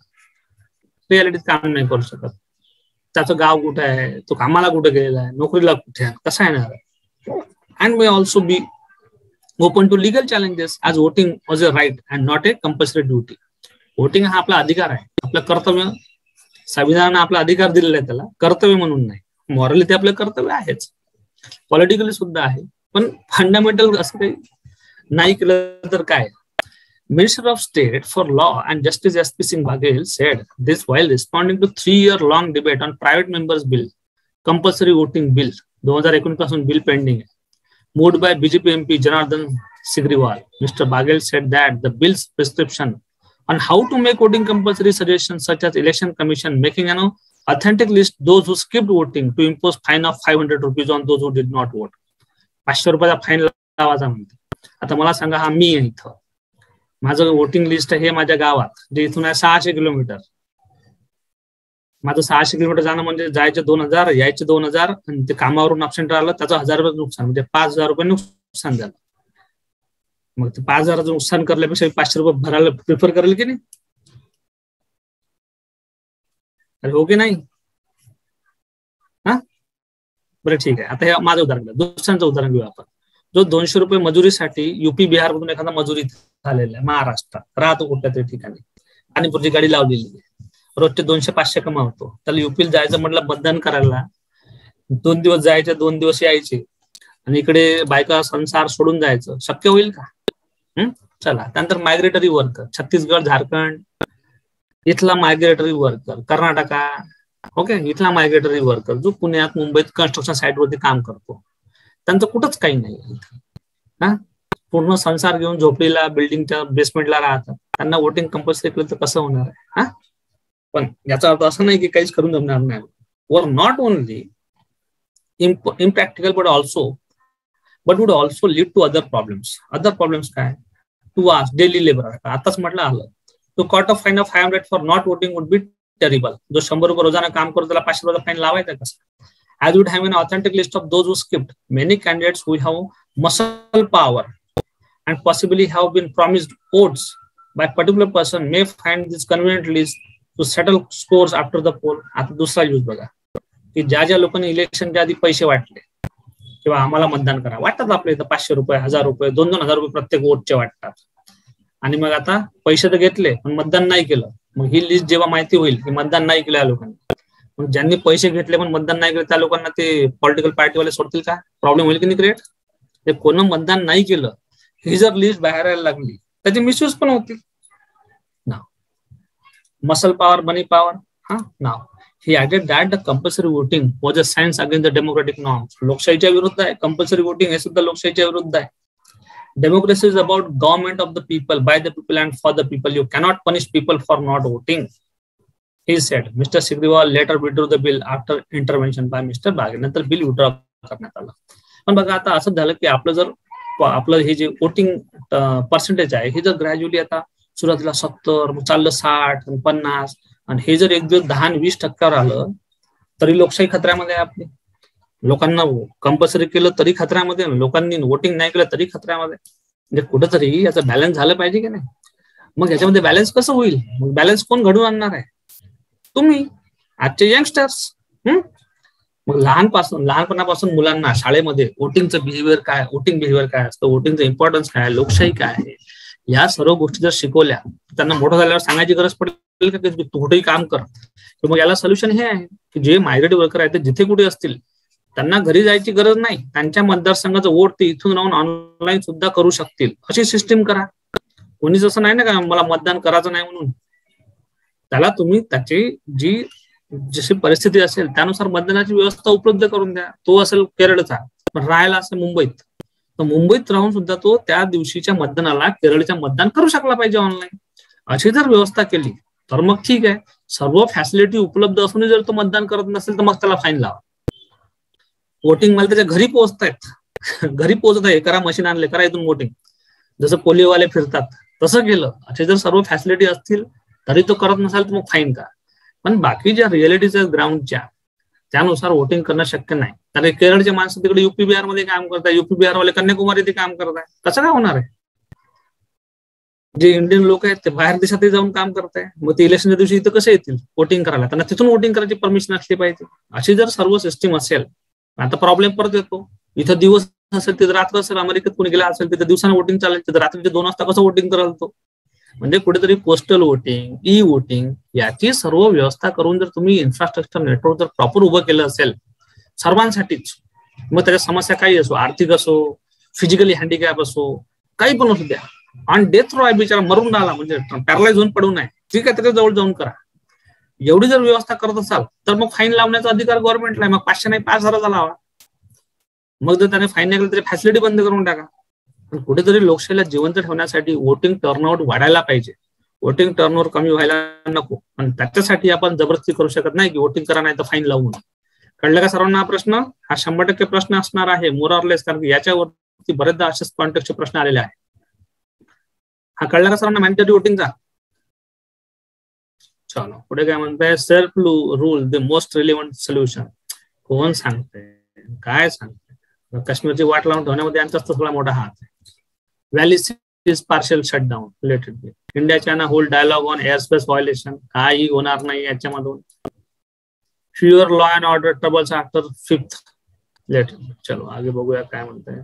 रियालिटीत काम नाही करू शकत. त्याचं गाव कुठे आहे, तो कामाला कुठे गेलेला आहे, नोकरीला कुठे आहे, कसा येणार आहे. And may also be open to legal challenges as voting was a right and not a compulsory duty. Voting हा आपला अधिकार आहे, आपलं कर्तव्य. संविधानानं आपला अधिकार दिलेला आहे, त्याला कर्तव्य म्हणून नाही. मॉरली ते आपलं कर्तव्य आहेच, पॉलिटिकली सुद्धा आहे, पण फंडामेंटल असं काही नाही केलं तर काय. Minister of State for Law and Justice S.P. Singh Baghel said this while responding to 3-year-long debate on private members bill, compulsory voting bill 2019 पासून बिल पेंडिंग आहे, moved by BJP MP Janardhan Sigriwal. Mr. Baghel said that the bill's prescription on how to make voting compulsory suggestions such as election commission making an authentic list those who skipped voting to impose fine of 500 rupees on those who did not vote. 500 रुपयाचा फाईन लावायचा म्हणते. आता मला सांगा, हा मी आहे इथं, माझं वोटिंग लिस्ट हे माझ्या गावात, जे इथून आहे 600 किलोमीटर. माझं 600 किलोमीटर जाणं म्हणजे जायचे 2000, यायचे 2000, आणि ते कामावरून अब्सेंट राहिलं त्याचं 1000 रुपये नुकसान, म्हणजे 5000 रुपये नुकसान झालं. मग ते 5000चं नुकसान करण्यापेक्षा 500 रुपये भरायला प्रिफर करेल की नाही? अरे हो की नाही? हा, बरं ठीक आहे. आता हे माझं उदाहरण घ्या, दुसऱ्यांचं उदाहरण घेऊ आपण. जो 200 रुपये मजुरीसाठी युपी बिहार मधून एखादा मजुरी आलेला आहे, महाराष्ट्रात राहतो कुठल्या तरी ठिकाणी, आणि पुढची गाडी लावलेली आहे, रोजचे 200-500 कमावतो. त्याला युपीला जायचं म्हटलं मतदान करायला, 2 दिवस जायचे, 2 दिवस यायचे, आणि इकडे बायका संसार सोडून जायचं, शक्य होईल का? चला, त्यानंतर मायग्रेटरी वर्कर, छत्तीसगड, झारखंड इथला मायग्रेटरी वर्कर, कर्नाटका, ओके, इथला मायग्रेटरी वर्कर जो पुण्यात मुंबईत कन्स्ट्रक्शन साईट वरती काम करतो, त्यांचं कुठंच काही नाही. हा, पूर्ण संसार घेऊन झोपडीला बिल्डिंगच्या बेसमेंटला राहतात, त्यांना वोटिंग कंपल्सरी केलं तर कसं होणार आहे? हा, पण याचा अर्थ असं नाही की काहीच करून जमणार नाही. Were not only impractical but would also lead to other problems काय? टू आस डेली लेबर, आताच म्हटलं आलं, तो cost of fine of 500 for not voting would be terrible. जो 100 रुपये रोजाना काम करतो त्याला 500 रुपये फाईन लावायचा कसं? As would have an authentic list of those who skipped. Many candidates who have muscle power and possibly have been promised votes by particular person may find this convenient list to settle scores after the poll. आता दुसरा यूज बघा, की ज्या लोकांनी इलेक्शनच्या आधी पैसे वाटले किंवा आम्हाला मतदान करा, वाटतात आपल्या इथं 500 रुपये, 1000 रुपये, 2-2 हजार रुपये प्रत्येक वोटचे वाटतात. आणि मग आता पैसे तर घेतले पण मतदान नाही केलं. मग ही लिस्ट जेव्हा माहिती होईल की मतदान नाही केलं या लोकांनी, मग ज्यांनी पैसे घेतले पण मतदान नाही केलं त्या लोकांना ते पॉलिटिकल पार्टीवाले सोडतील का? प्रॉब्लेम होईल की नाही क्रिएट? ते कोण मतदान नाही केलं ही जर लिस्ट बाहेर यायला लागली त्याची मिसयूज पण होतील ना. मसल पॉवर, मनी पॉवर. हा, नाव he added that the compulsory voting was a sign against the democratic norms. लोकशाहीच्या विरुद्ध आहे कंपल्सरी वोटिंग, हे सुद्धा लोकशाहीच्या विरुद्ध आहे. Democracy is about government of the people, by the people and for the people. You cannot punish people for not voting, he said. Mr. Sigriwal later withdrew the bill after intervention by Mr. Baghe. नंतर बिल विड्रॉ करण्यात आलं. पण बघा आता असं झालं की आपलं हे जे वोटिंग पर्सेंटेज आहे हे जर ग्रॅज्युअली आता सुरुवातीला 70, मग चाललं 60, 50, आणि हे जर एक दिवस 10-20% आलं तरी लोकशाही खतऱ्यामध्ये आहे आपली. लोकांना कंपल्सरी केलं तरी खतऱ्यामध्ये, लोकांनी वोटिंग नाही केलं तरी खतऱ्यामध्ये. म्हणजे कुठंतरी याचं बॅलन्स झालं पाहिजे की नाही? मग याच्यामध्ये बॅलन्स कसं होईल? मग बॅलन्स कोण घडवून आणणार आहे? तुम्ही, आजचे यंगस्टर्स. मग लहानपणापासून मुलांना शाळेमध्ये वोटिंगचं बिहेवियर काय, वोटिंग बिहेवियर काय असतं, वोटिंगचं इम्पॉर्टन्स काय, लोकशाही काय आहे, या सर्व गोष्टी जर शिकवल्या त्यांना मोठं झाल्यावर सांगायची गरज पडेल का की तू कुठेही काम कर? तर मग याला सोल्युशन हे आहे की जे मायग्रेटिव्ह वर्कर आहेत ते जिथे कुठे असतील त्यांना घरी जायची गरज नाही, त्यांच्या मतदारसंघाचं वोट ते इथून राहून ऑनलाईन सुद्धा करू शकतील, अशी सिस्टीम करा. कोणीच असं नाही ना का मला मतदान करायचं नाही म्हणून. त्याला तुम्ही त्याची जी जशी परिस्थिती असेल त्यानुसार मतदानाची व्यवस्था उपलब्ध करून द्या. तो असेल केरळचा पण राहायला असेल मुंबईत, तर मुंबईत राहून सुद्धा तो त्या दिवशीच्या मतदानाला केरळच्या मतदान करू शकला पाहिजे ऑनलाईन. अशी जर व्यवस्था केली तर मग ठीक आहे. सर्व फॅसिलिटी उपलब्ध असूनही जर तो मतदान करत नसेल तर मग त्याला फाईन लावा. वोटिंग मला त्याच्या घरी पोहोचतायत, घरी पोहोचत आहे, करा मशीन आणले, करा इथून वोटिंग. जसं पोलिओवाले फिरतात तसं केलं. असे जर सर्व फॅसिलिटी असतील तरी तो करत नसाल तर मग फाईन का? पण बाकी ज्या रिअलिटीज आहेत ग्राउंडच्या त्यानुसार वोटिंग करणं शक्य नाही. तर केरळचे माणसं तिकडे युपी बिहार मध्ये काम करताय, युपी बिहार वाले कन्याकुमारी ते काम करताय, कसं काय होणार आहे? जे इंडियन लोक आहेत ते बाहेर देशातही जाऊन काम करताय, मग ते इलेक्शनच्या दिवशी इथं कसं येतील वोटिंग करायला? त्यांना तिथून वोटिंग करायची परमिशन असली पाहिजे. अशी जर सर्व सिस्टीम असेल, आता प्रॉब्लेम परत येतो. इथं दिवस असेल तिथं रात्र असेल, अमेरिकेत कोणी गेला असेल तिथं दिवसानं वोटिंग चालेल, तिथं रात्रीचे 2 वाजता कसं वोटिंग कराल तो? म्हणजे कुठेतरी पोस्टल वोटिंग, ई वोटिंग याची सर्व व्यवस्था करून जर तुम्ही इन्फ्रास्ट्रक्चर नेटवर्क जर प्रॉपर उभं केलं असेल सर्वांसाठीच, मग त्याच्या समस्या काही असो, आर्थिक असो, फिजिकली हँडिकॅप असो, काही पण असू द्या, ऑन डेथ रो आहे बिचारा, मरून राहिला म्हणजे पॅरालाइज होऊन पडून आहे, ठीक आहे त्याच्या जवळ जाऊन करा. एवढी जर व्यवस्था करत असाल तर मग फाईन लावण्याचा अधिकार गव्हर्नमेंटला आहे. मग 500 नाही 5000 लावा. मग जर त्याने फाईन नाही केलं तरी फॅसिलिटी बंद करून टाका. पण कुठेतरी लोकशाहीला जिवंत ठेवण्यासाठी वोटिंग टर्नआउट वाढायला पाहिजे. वोटिंग टर्नआउट कमी व्हायला नको. पण त्याच्यासाठी आपण जबरदस्ती करू शकत नाही की वोटिंग करा नाही तर फाईन लावून. कळलं का सर्वांना? हा प्रश्न हा 100% प्रश्न असणार आहे मोरॉरलेस, कारण की याच्यावरती बरेचदा असेच कॉन्टेक्स्टचे प्रश्न आलेले आहेत. हा कळला का सर्वांना मॅन्डेटरी वोटिंगचा? चलो पुढे काय म्हणताय? Self rule the most relevant solution. कोण सांगतंय, काय सांगतंय? काश्मीरची वाट लावून ठेवण्यामध्ये यांचाच सगळा मोठा हात आहे. Valley is partial shutdown related with India China hold dialogue on air space violation. काही होणार नाही याच्यामधून. Fewer law and order troubles after 5th letter. चलो आगे बघूया काय म्हणताय.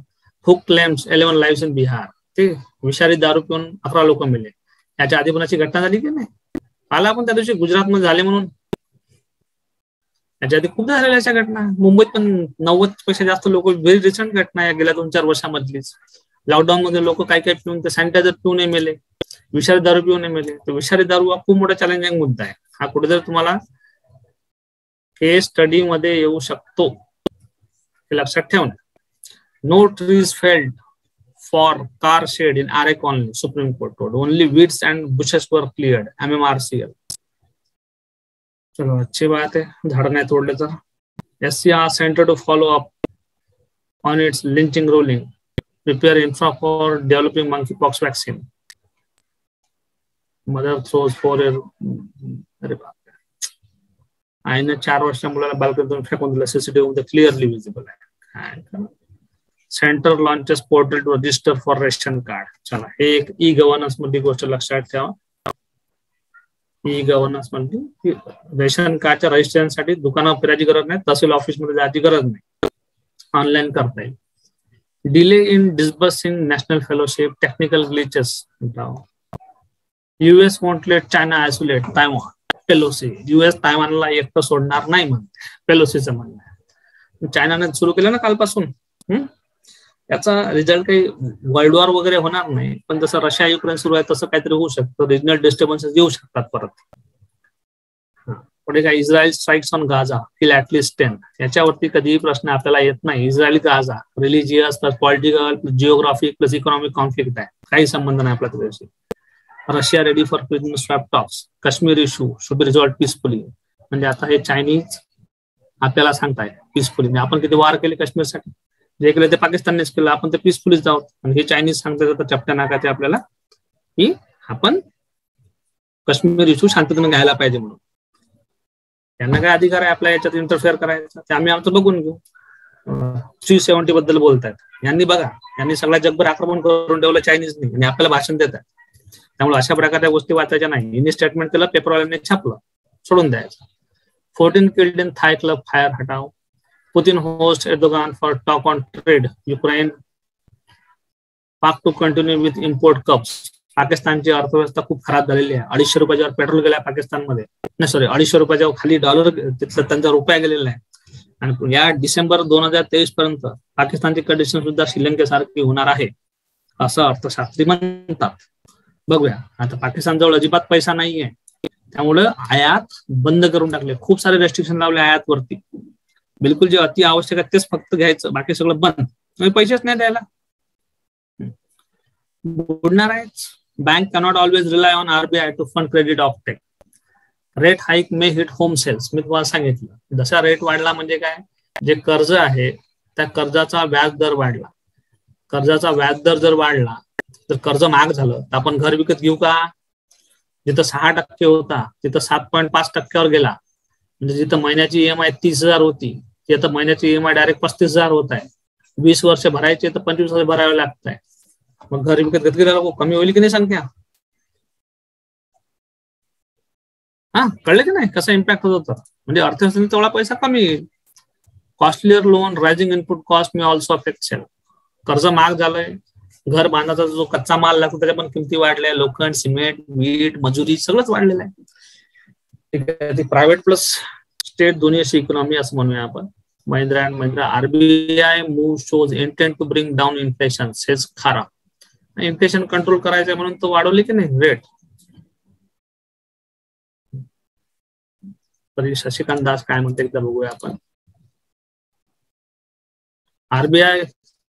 Hooch claims 11 lives in Bihar. ठीक, विषारी दारू पिऊन 11 लोक मेले. याच्या आधी पण अशी घटना झाली की नाही? आला पण त्या दिवशी गुजरातमध्ये झाले म्हणून. याच्या आधी खूप झालेल्या अशा घटना. मुंबईत पण 90 पेक्षा जास्त लोक, व्हेरी रिसेंट घटना आहे गेल्या 2-4 वर्षामधलीच. लॉकडाऊन मध्ये लोक काय पिऊन, ते सॅनिटायझर पिऊन मेले, विषारी दारू पिऊन मेले. तर विषारी दारू हा खूप मोठा चॅलेंजिंग मुद्दा आहे. हा कुठेतरी तुम्हाला केस स्टडी मध्ये येऊ शकतो हे लक्षात ठेवणं. No trees felled for car shed in Aarey Colony, Supreme Court told, only weeds and bushes were cleared, MMRCL. चलो अच्छी बात है, झाड़ नहीं तोड़ले तर. SCR centre to follow up on its lynching ruling, prepare infra for developing monkeypox vaccine. Mother throws for अरे बाप, आईने 4 वर्षाच्या मुलाला बाल्कनीतून फेकून दिलं, सीसीटीव्ही मध्ये क्लिअरली विजिबल आहे. Centre launches portal to register for ration card. चला, हे एक ई गव्हर्नन्स मध्ये गोष्ट लक्षात ठेवा. ई गव्हर्नन्स म्हणजे रेशन कार्डच्या रजिस्ट्रेशनसाठी दुकानावर फिरायची गरज नाही, तहसील ऑफिस मध्ये जायची गरज नाही, ऑनलाईन करता येईल. Delay in disbursing national fellowship, technical glitches. US won't let China isolate Taiwan. Pelosi, US तायवानला एकटं सोडणार नाही म्हणते, पेलोसीचं म्हणणं आहे. चायनाने सुरू केलं ना कालपासून. याचा रिझल्ट काही वर्ल्ड वॉर वगैरे होणार नाही, पण जसं रशिया युक्रेन सुरू आहे तसं काहीतरी होऊ शकतं, रिजनल डिस्टर्बन्सेस येऊ शकतात परत. पुढे काय, Israel strikes on Gaza kill at least 10. याच्यावरती कधीही प्रश्न आपल्याला येत नाही. Israel Gaza religious plus political plus geographic plus economic conflict आहे, काही संबंध नाही आपला त्याच्याशी. Russia ready for prisoner swap talks, Kashmir issue should be resolved peacefully. म्हणजे आता हे चायनीज आपल्याला सांगताय पीसफुली. आपण किती वार केले काश्मीरसाठी, जे केलं ते पाकिस्ताननेच केलं, आपण ते पीसफुलीच जाऊत. आणि हे चायनीज सांगतात चपट्या नाकाचे आपल्याला की आपण काश्मीर इश्यू शांततेने घ्यायला पाहिजे म्हणून. त्यांना काय अधिकार आहे आपल्या याच्यात इंटरफेअर करायचा, ते आम्ही आमचं बघून घेऊ. 370 बद्दल बोलतायत यांनी, बघा यांनी सगळ्या जगभर आक्रमण करून ठेवलं चायनीजनी आणि आपल्याला भाषण देत आहे. त्यामुळे अशा प्रकारच्या गोष्टी वाचायच्या नाही. हिंदी स्टेटमेंट केलं, पेपरवाल्यांनी छापलं, सोडून द्यायचं. 14 killed in Thai club fire हटाव. Putin host Erdogan for talk on trade. Ukraine Pak to continue with import curbs. पाकिस्तानची अर्थव्यवस्था खूप खराब झालेली आहे. 250 रुपयावर पेट्रोल गेलाय पाकिस्तानमध्ये, नाही सॉरी 250 रुपयाच्या खाली डॉलर, तिथलं त्यांचा रुपया गेलेला आहे. आणि या डिसेंबर 2023 पर्यंत पाकिस्तानची कंडिशन सुद्धा श्रीलंकेसारखी होणार आहे असं अर्थशास्त्री म्हणतात. बघूया, आता पाकिस्तान जवळ अजिबात पैसा नाहीये, त्यामुळे आयात बंद करून टाकले, खूप सारे रेस्ट्रिक्शन लावले आयातवरती. बिलकुल जे अति आवश्यक आहे तेच फक्त घ्यायचं, बाकी सगळं बंद, पैसेच नाही द्यायला. बुडणार आहेच. Bank cannot always rely on RBI to fund credit offtake. Rate hike may hit home sales. मी तुम्हाला सांगितलं, जसा रेट वाढला म्हणजे काय, जे कर्ज आहे त्या कर्जाचा व्याज दर वाढला. कर्जाचा व्याज दर जर वाढला तर कर्ज महाग झालं तर आपण घर विकत घेऊ का? जिथं 6% होता तिथं 7.5% गेला. म्हणजे जिथं महिन्याची EMI 30,000 होती ती आता महिन्याची EMI डायरेक्ट 35,000 होत आहे. 20 वर्ष भरायचे तर 25,000 भरावे लागत आहे. मग घर विकत घेतलेला कमी होईल की नाही संख्या? कळलं की नाही कसं इम्पॅक्ट होत होतं? म्हणजे अर्थव्यवस्थेने तेवढा पैसा कमी येईल. Costlier loan, rising input cost may also affect sale. कर्ज महाग झालंय, घर बांधण्याचा जो कच्चा माल लागतो त्याच्या पण किमती वाढल्या, लोखंड, सिमेंट, वीट, मजुरी सगळंच वाढलेलं आहे. ठीक आहे, ती प्रायव्हेट प्लस स्टेट दोन्ही अशी इकॉनॉमी असं म्हणूया आपण. Mahindra and Mahindra. RBI move shows intent to bring down inflation, says Khara. Inflation control करायचं म्हणून तो वाढवली की नाही रेट. तरी शशिकांत दास काय म्हणते एकदा बघूया आपण. RBI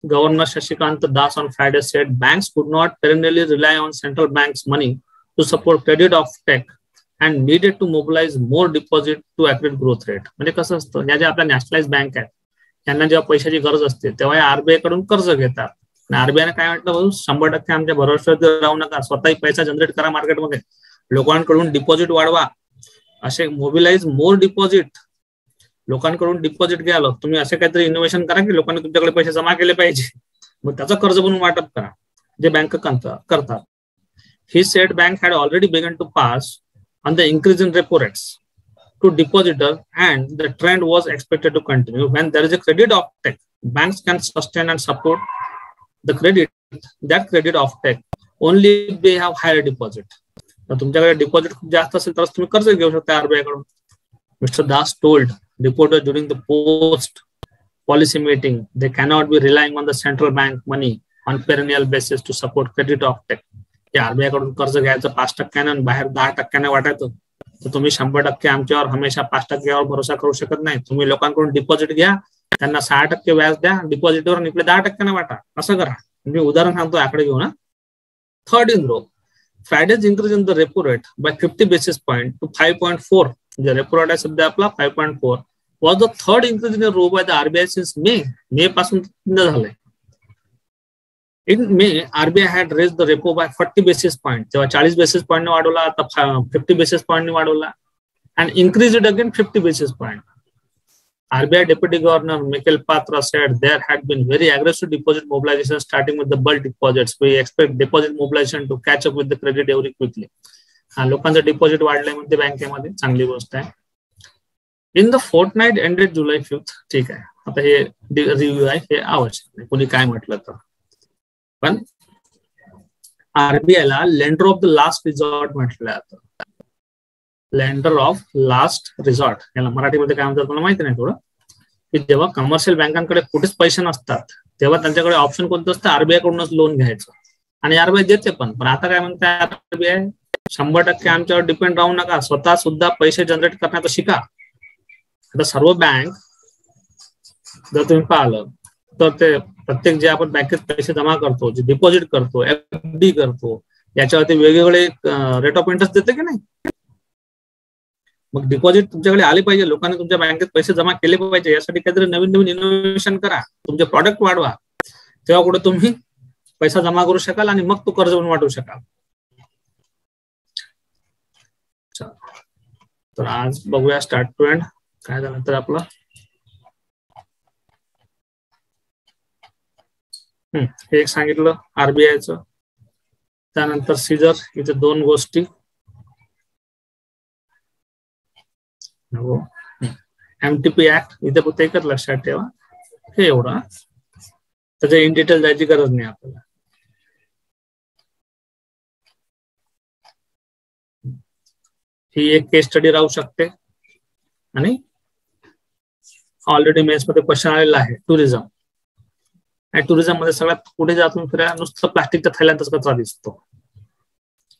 Governor Shashikant Das on Friday said banks could not perennially rely on central bank's money to support credit of tech and needed to mobilize more deposit to accrete growth rate. म्हणजे कसं असतं, या ज्या आपल्या नॅशनलाइज बँक आहेत त्यांना जेव्हा पैशाची गरज असते तेव्हा RBI कडून कर्ज घेतात. आणि RBI ने काय म्हटलं, 100% आमच्या भरोश्यावर राहू नका, स्वतःही पैसा जनरेट करा मार्केटमध्ये, लोकांकडून डिपॉझिट वाढवा, असे मोबिलाइज मोर डिपॉझिट, लोकांकडून डिपॉझिट घ्यायला तुम्ही असे काहीतरी इनोव्हेशन करा की लोकांनी तुमच्याकडे पैसे जमा केले पाहिजे, मग त्याचं कर्ज बनवून वाटप करा जे बँक करतात. He said bank had already begun to pass on the increase in repo rates to depositor and the trend was expected to continue. When there is a credit offtake, banks can sustain and support the credit offtake only they have higher deposit. तुमच्याकडे डिपॉझिट खूप जास्त असेल तरच तुम्ही कर्ज घेऊ शकता RBI कडून. Mr. Das told reporters during the post policy meeting they cannot be relying on the central bank money on perennial basis to support credit of tech. RBI कडून कर्ज घ्यायचं 5% आणि बाहेर 10% वाटायचं, तर तुम्ही 100% आमच्यावर हमेशा 5%वर भरोसा करू शकत नाही. तुम्ही लोकांकडून डिपॉझिट घ्या, त्यांना 6% व्याज द्या, डिपॉझिटवर इकडे 10% वाटा, असं करा. मी उदाहरण सांगतो आकडे घेऊ ना. Third in row, Friday's increase in the repo rate by 50 basis point to 5.4. म्हणजे रेपो रेट आहे सध्या आपला 5.4. Was the third increase in row by the RBI since May पासून झालंय. In May, RBI had raised the repo by 40 basis points. तेव्हा 40 basis point ने वाढवला, आता 50 basis point ने वाढवला, and increased it again 50 basis point. RBI Deputy Governor Michael Patra said there had been very aggressive deposit mobilization starting with the bulk deposits. We expect deposit mobilization to catch up with the credit very quickly. लोकांचं डिपॉझिट वाढलंय म्हणते बँकेमध्ये, चांगली गोष्ट आहे. In the fortnight ended July 5th. ठीक आहे, आता हे रिव्ह्यू आहे, हे आवश्यक नाही कोणी काय म्हटलं तर. पण आरबीआय ला lender of the last resort म्हटलं जातं. लेंडर ऑफ लास्ट रिसॉर्ट याला मराठीमध्ये काय म्हणतात मला माहिती नाही थोडं. की जेव्हा कमर्शियल बँकांकडे कुठेच पैसे नसतात तेव्हा त्यांच्याकडे ऑप्शन कोणतं असतं, आरबीआय कडूनच लोन घ्यायचं. आणि आरबीआय देते पण आता काय म्हणतात आरबीआय, 100% आमच्यावर डिपेंड राहू नका, स्वतः सुद्धा पैसे जनरेट करण्याचं शिका. आता सर्व बँक जर तुम्ही पाहिलं तर ते प्रत्येक जे आपण बँकेत पैसे जमा करतो, जे डिपॉझिट करतो, एफडी करतो, याच्यावरती वेगवेगळे रेट ऑफ इंटरेस्ट देते की नाही. मग डिपॉझिट तुमच्याकडे आले पाहिजे, लोकांनी तुमच्या बँकेत पैसे जमा केले पाहिजे, यासाठी काहीतरी नवीन नवीन इनोव्हेशन करा, तुमचे प्रॉडक्ट वाढवा, तेव्हा कुठे तुम्ही पैसा जमा करू शकाल आणि मग तो कर्ज वाटू शकाल. तर आज बघूया स्टार्ट टू एंड काय झालं तर आपलं. हे एक सांगितलं आरबीआयचं. त्यानंतर सीजर, इथे 2 गोष्टी. एमटीपी ऍक्ट इथे फक्त एकच लक्षात ठेवा, हे एवढं, त्याच्या इन डिटेल जायची गरज नाही आपल्याला. ही एक केस स्टडी राहू शकते. आणि ऑलरेडी मेन्स मध्ये क्वेश्चन आलेला आहे टुरिझम. आणि टुरिझम मध्ये सगळ्यात पुढे जातून फिरायला नुसतं प्लास्टिकच्या थैल्यांतच कचरा दिसतो.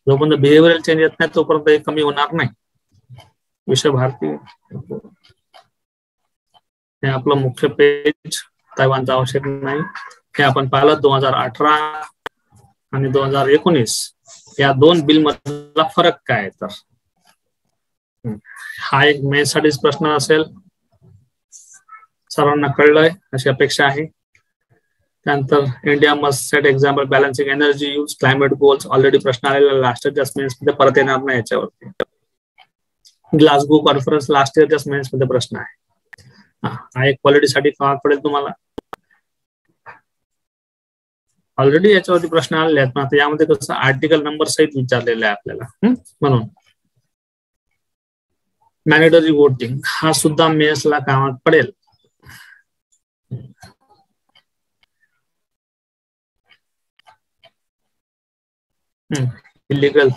जोपर्यंत बिहेवियरल चेंज येत नाही तोपर्यंत हे कमी होणार नाही. विश्व भारती हे आपलं मुख्य पेज, ताईवानचं आवश्यक नाही. हे आपण पाहिलं 2018 आणि 2019 या 2 बिल मधला फरक काय तर. हा एक मेन्स साठीच प्रश्न असेल, सर्वांना कळलंय अशी अपेक्षा आहे. त्यानंतर India must set example balancing energy use climate goals, already प्रश्न आलेला लास्ट इयरच्या मेन्स मध्ये, परत येणार नाही याच्यावरती. ग्लासगो कॉन्फरन्स लास्ट इयरच्या मेन्स मध्ये प्रश्न आहे. हा एक क्वालिटीसाठी पडेल तुम्हाला, ऑलरेडी याच्यावरती प्रश्न आलेले आहेत. पण आता यामध्ये कसं आर्टिकल नंबर सहित विचारलेलं आहे आपल्याला, म्हणून मॅन्डेटरी वोटिंग हा सुद्धा मेन्सला कामात पडेल. इलिगल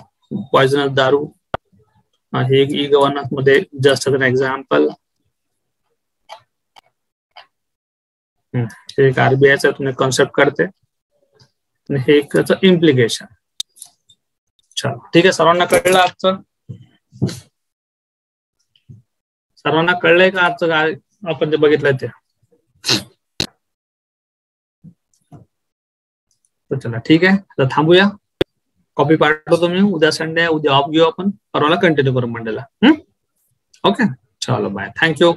पॉइझनस दारू, हे ई गव्हर्नन्स मध्ये जस्ट एन एक्झाम्पल. हे एक आरबीआयचा तुम्ही कॉन्सेप्ट करते, हे एक त्याचं इम्प्लिकेशन. चलो ठीक आहे, सर्वांना कळलं आजचं? सर्वांना कळलंय का आजचं काय आपण जे बघितलंय ते? तर चला ठीक आहे, तर थांबूया. कॉपी पाठवतो मी, उद्या संडे आहे, उद्या ऑफ घेऊ आपण, परवाला कंटिन्यू करू मंडेला. ओके, चलो बाय, थँक्यू.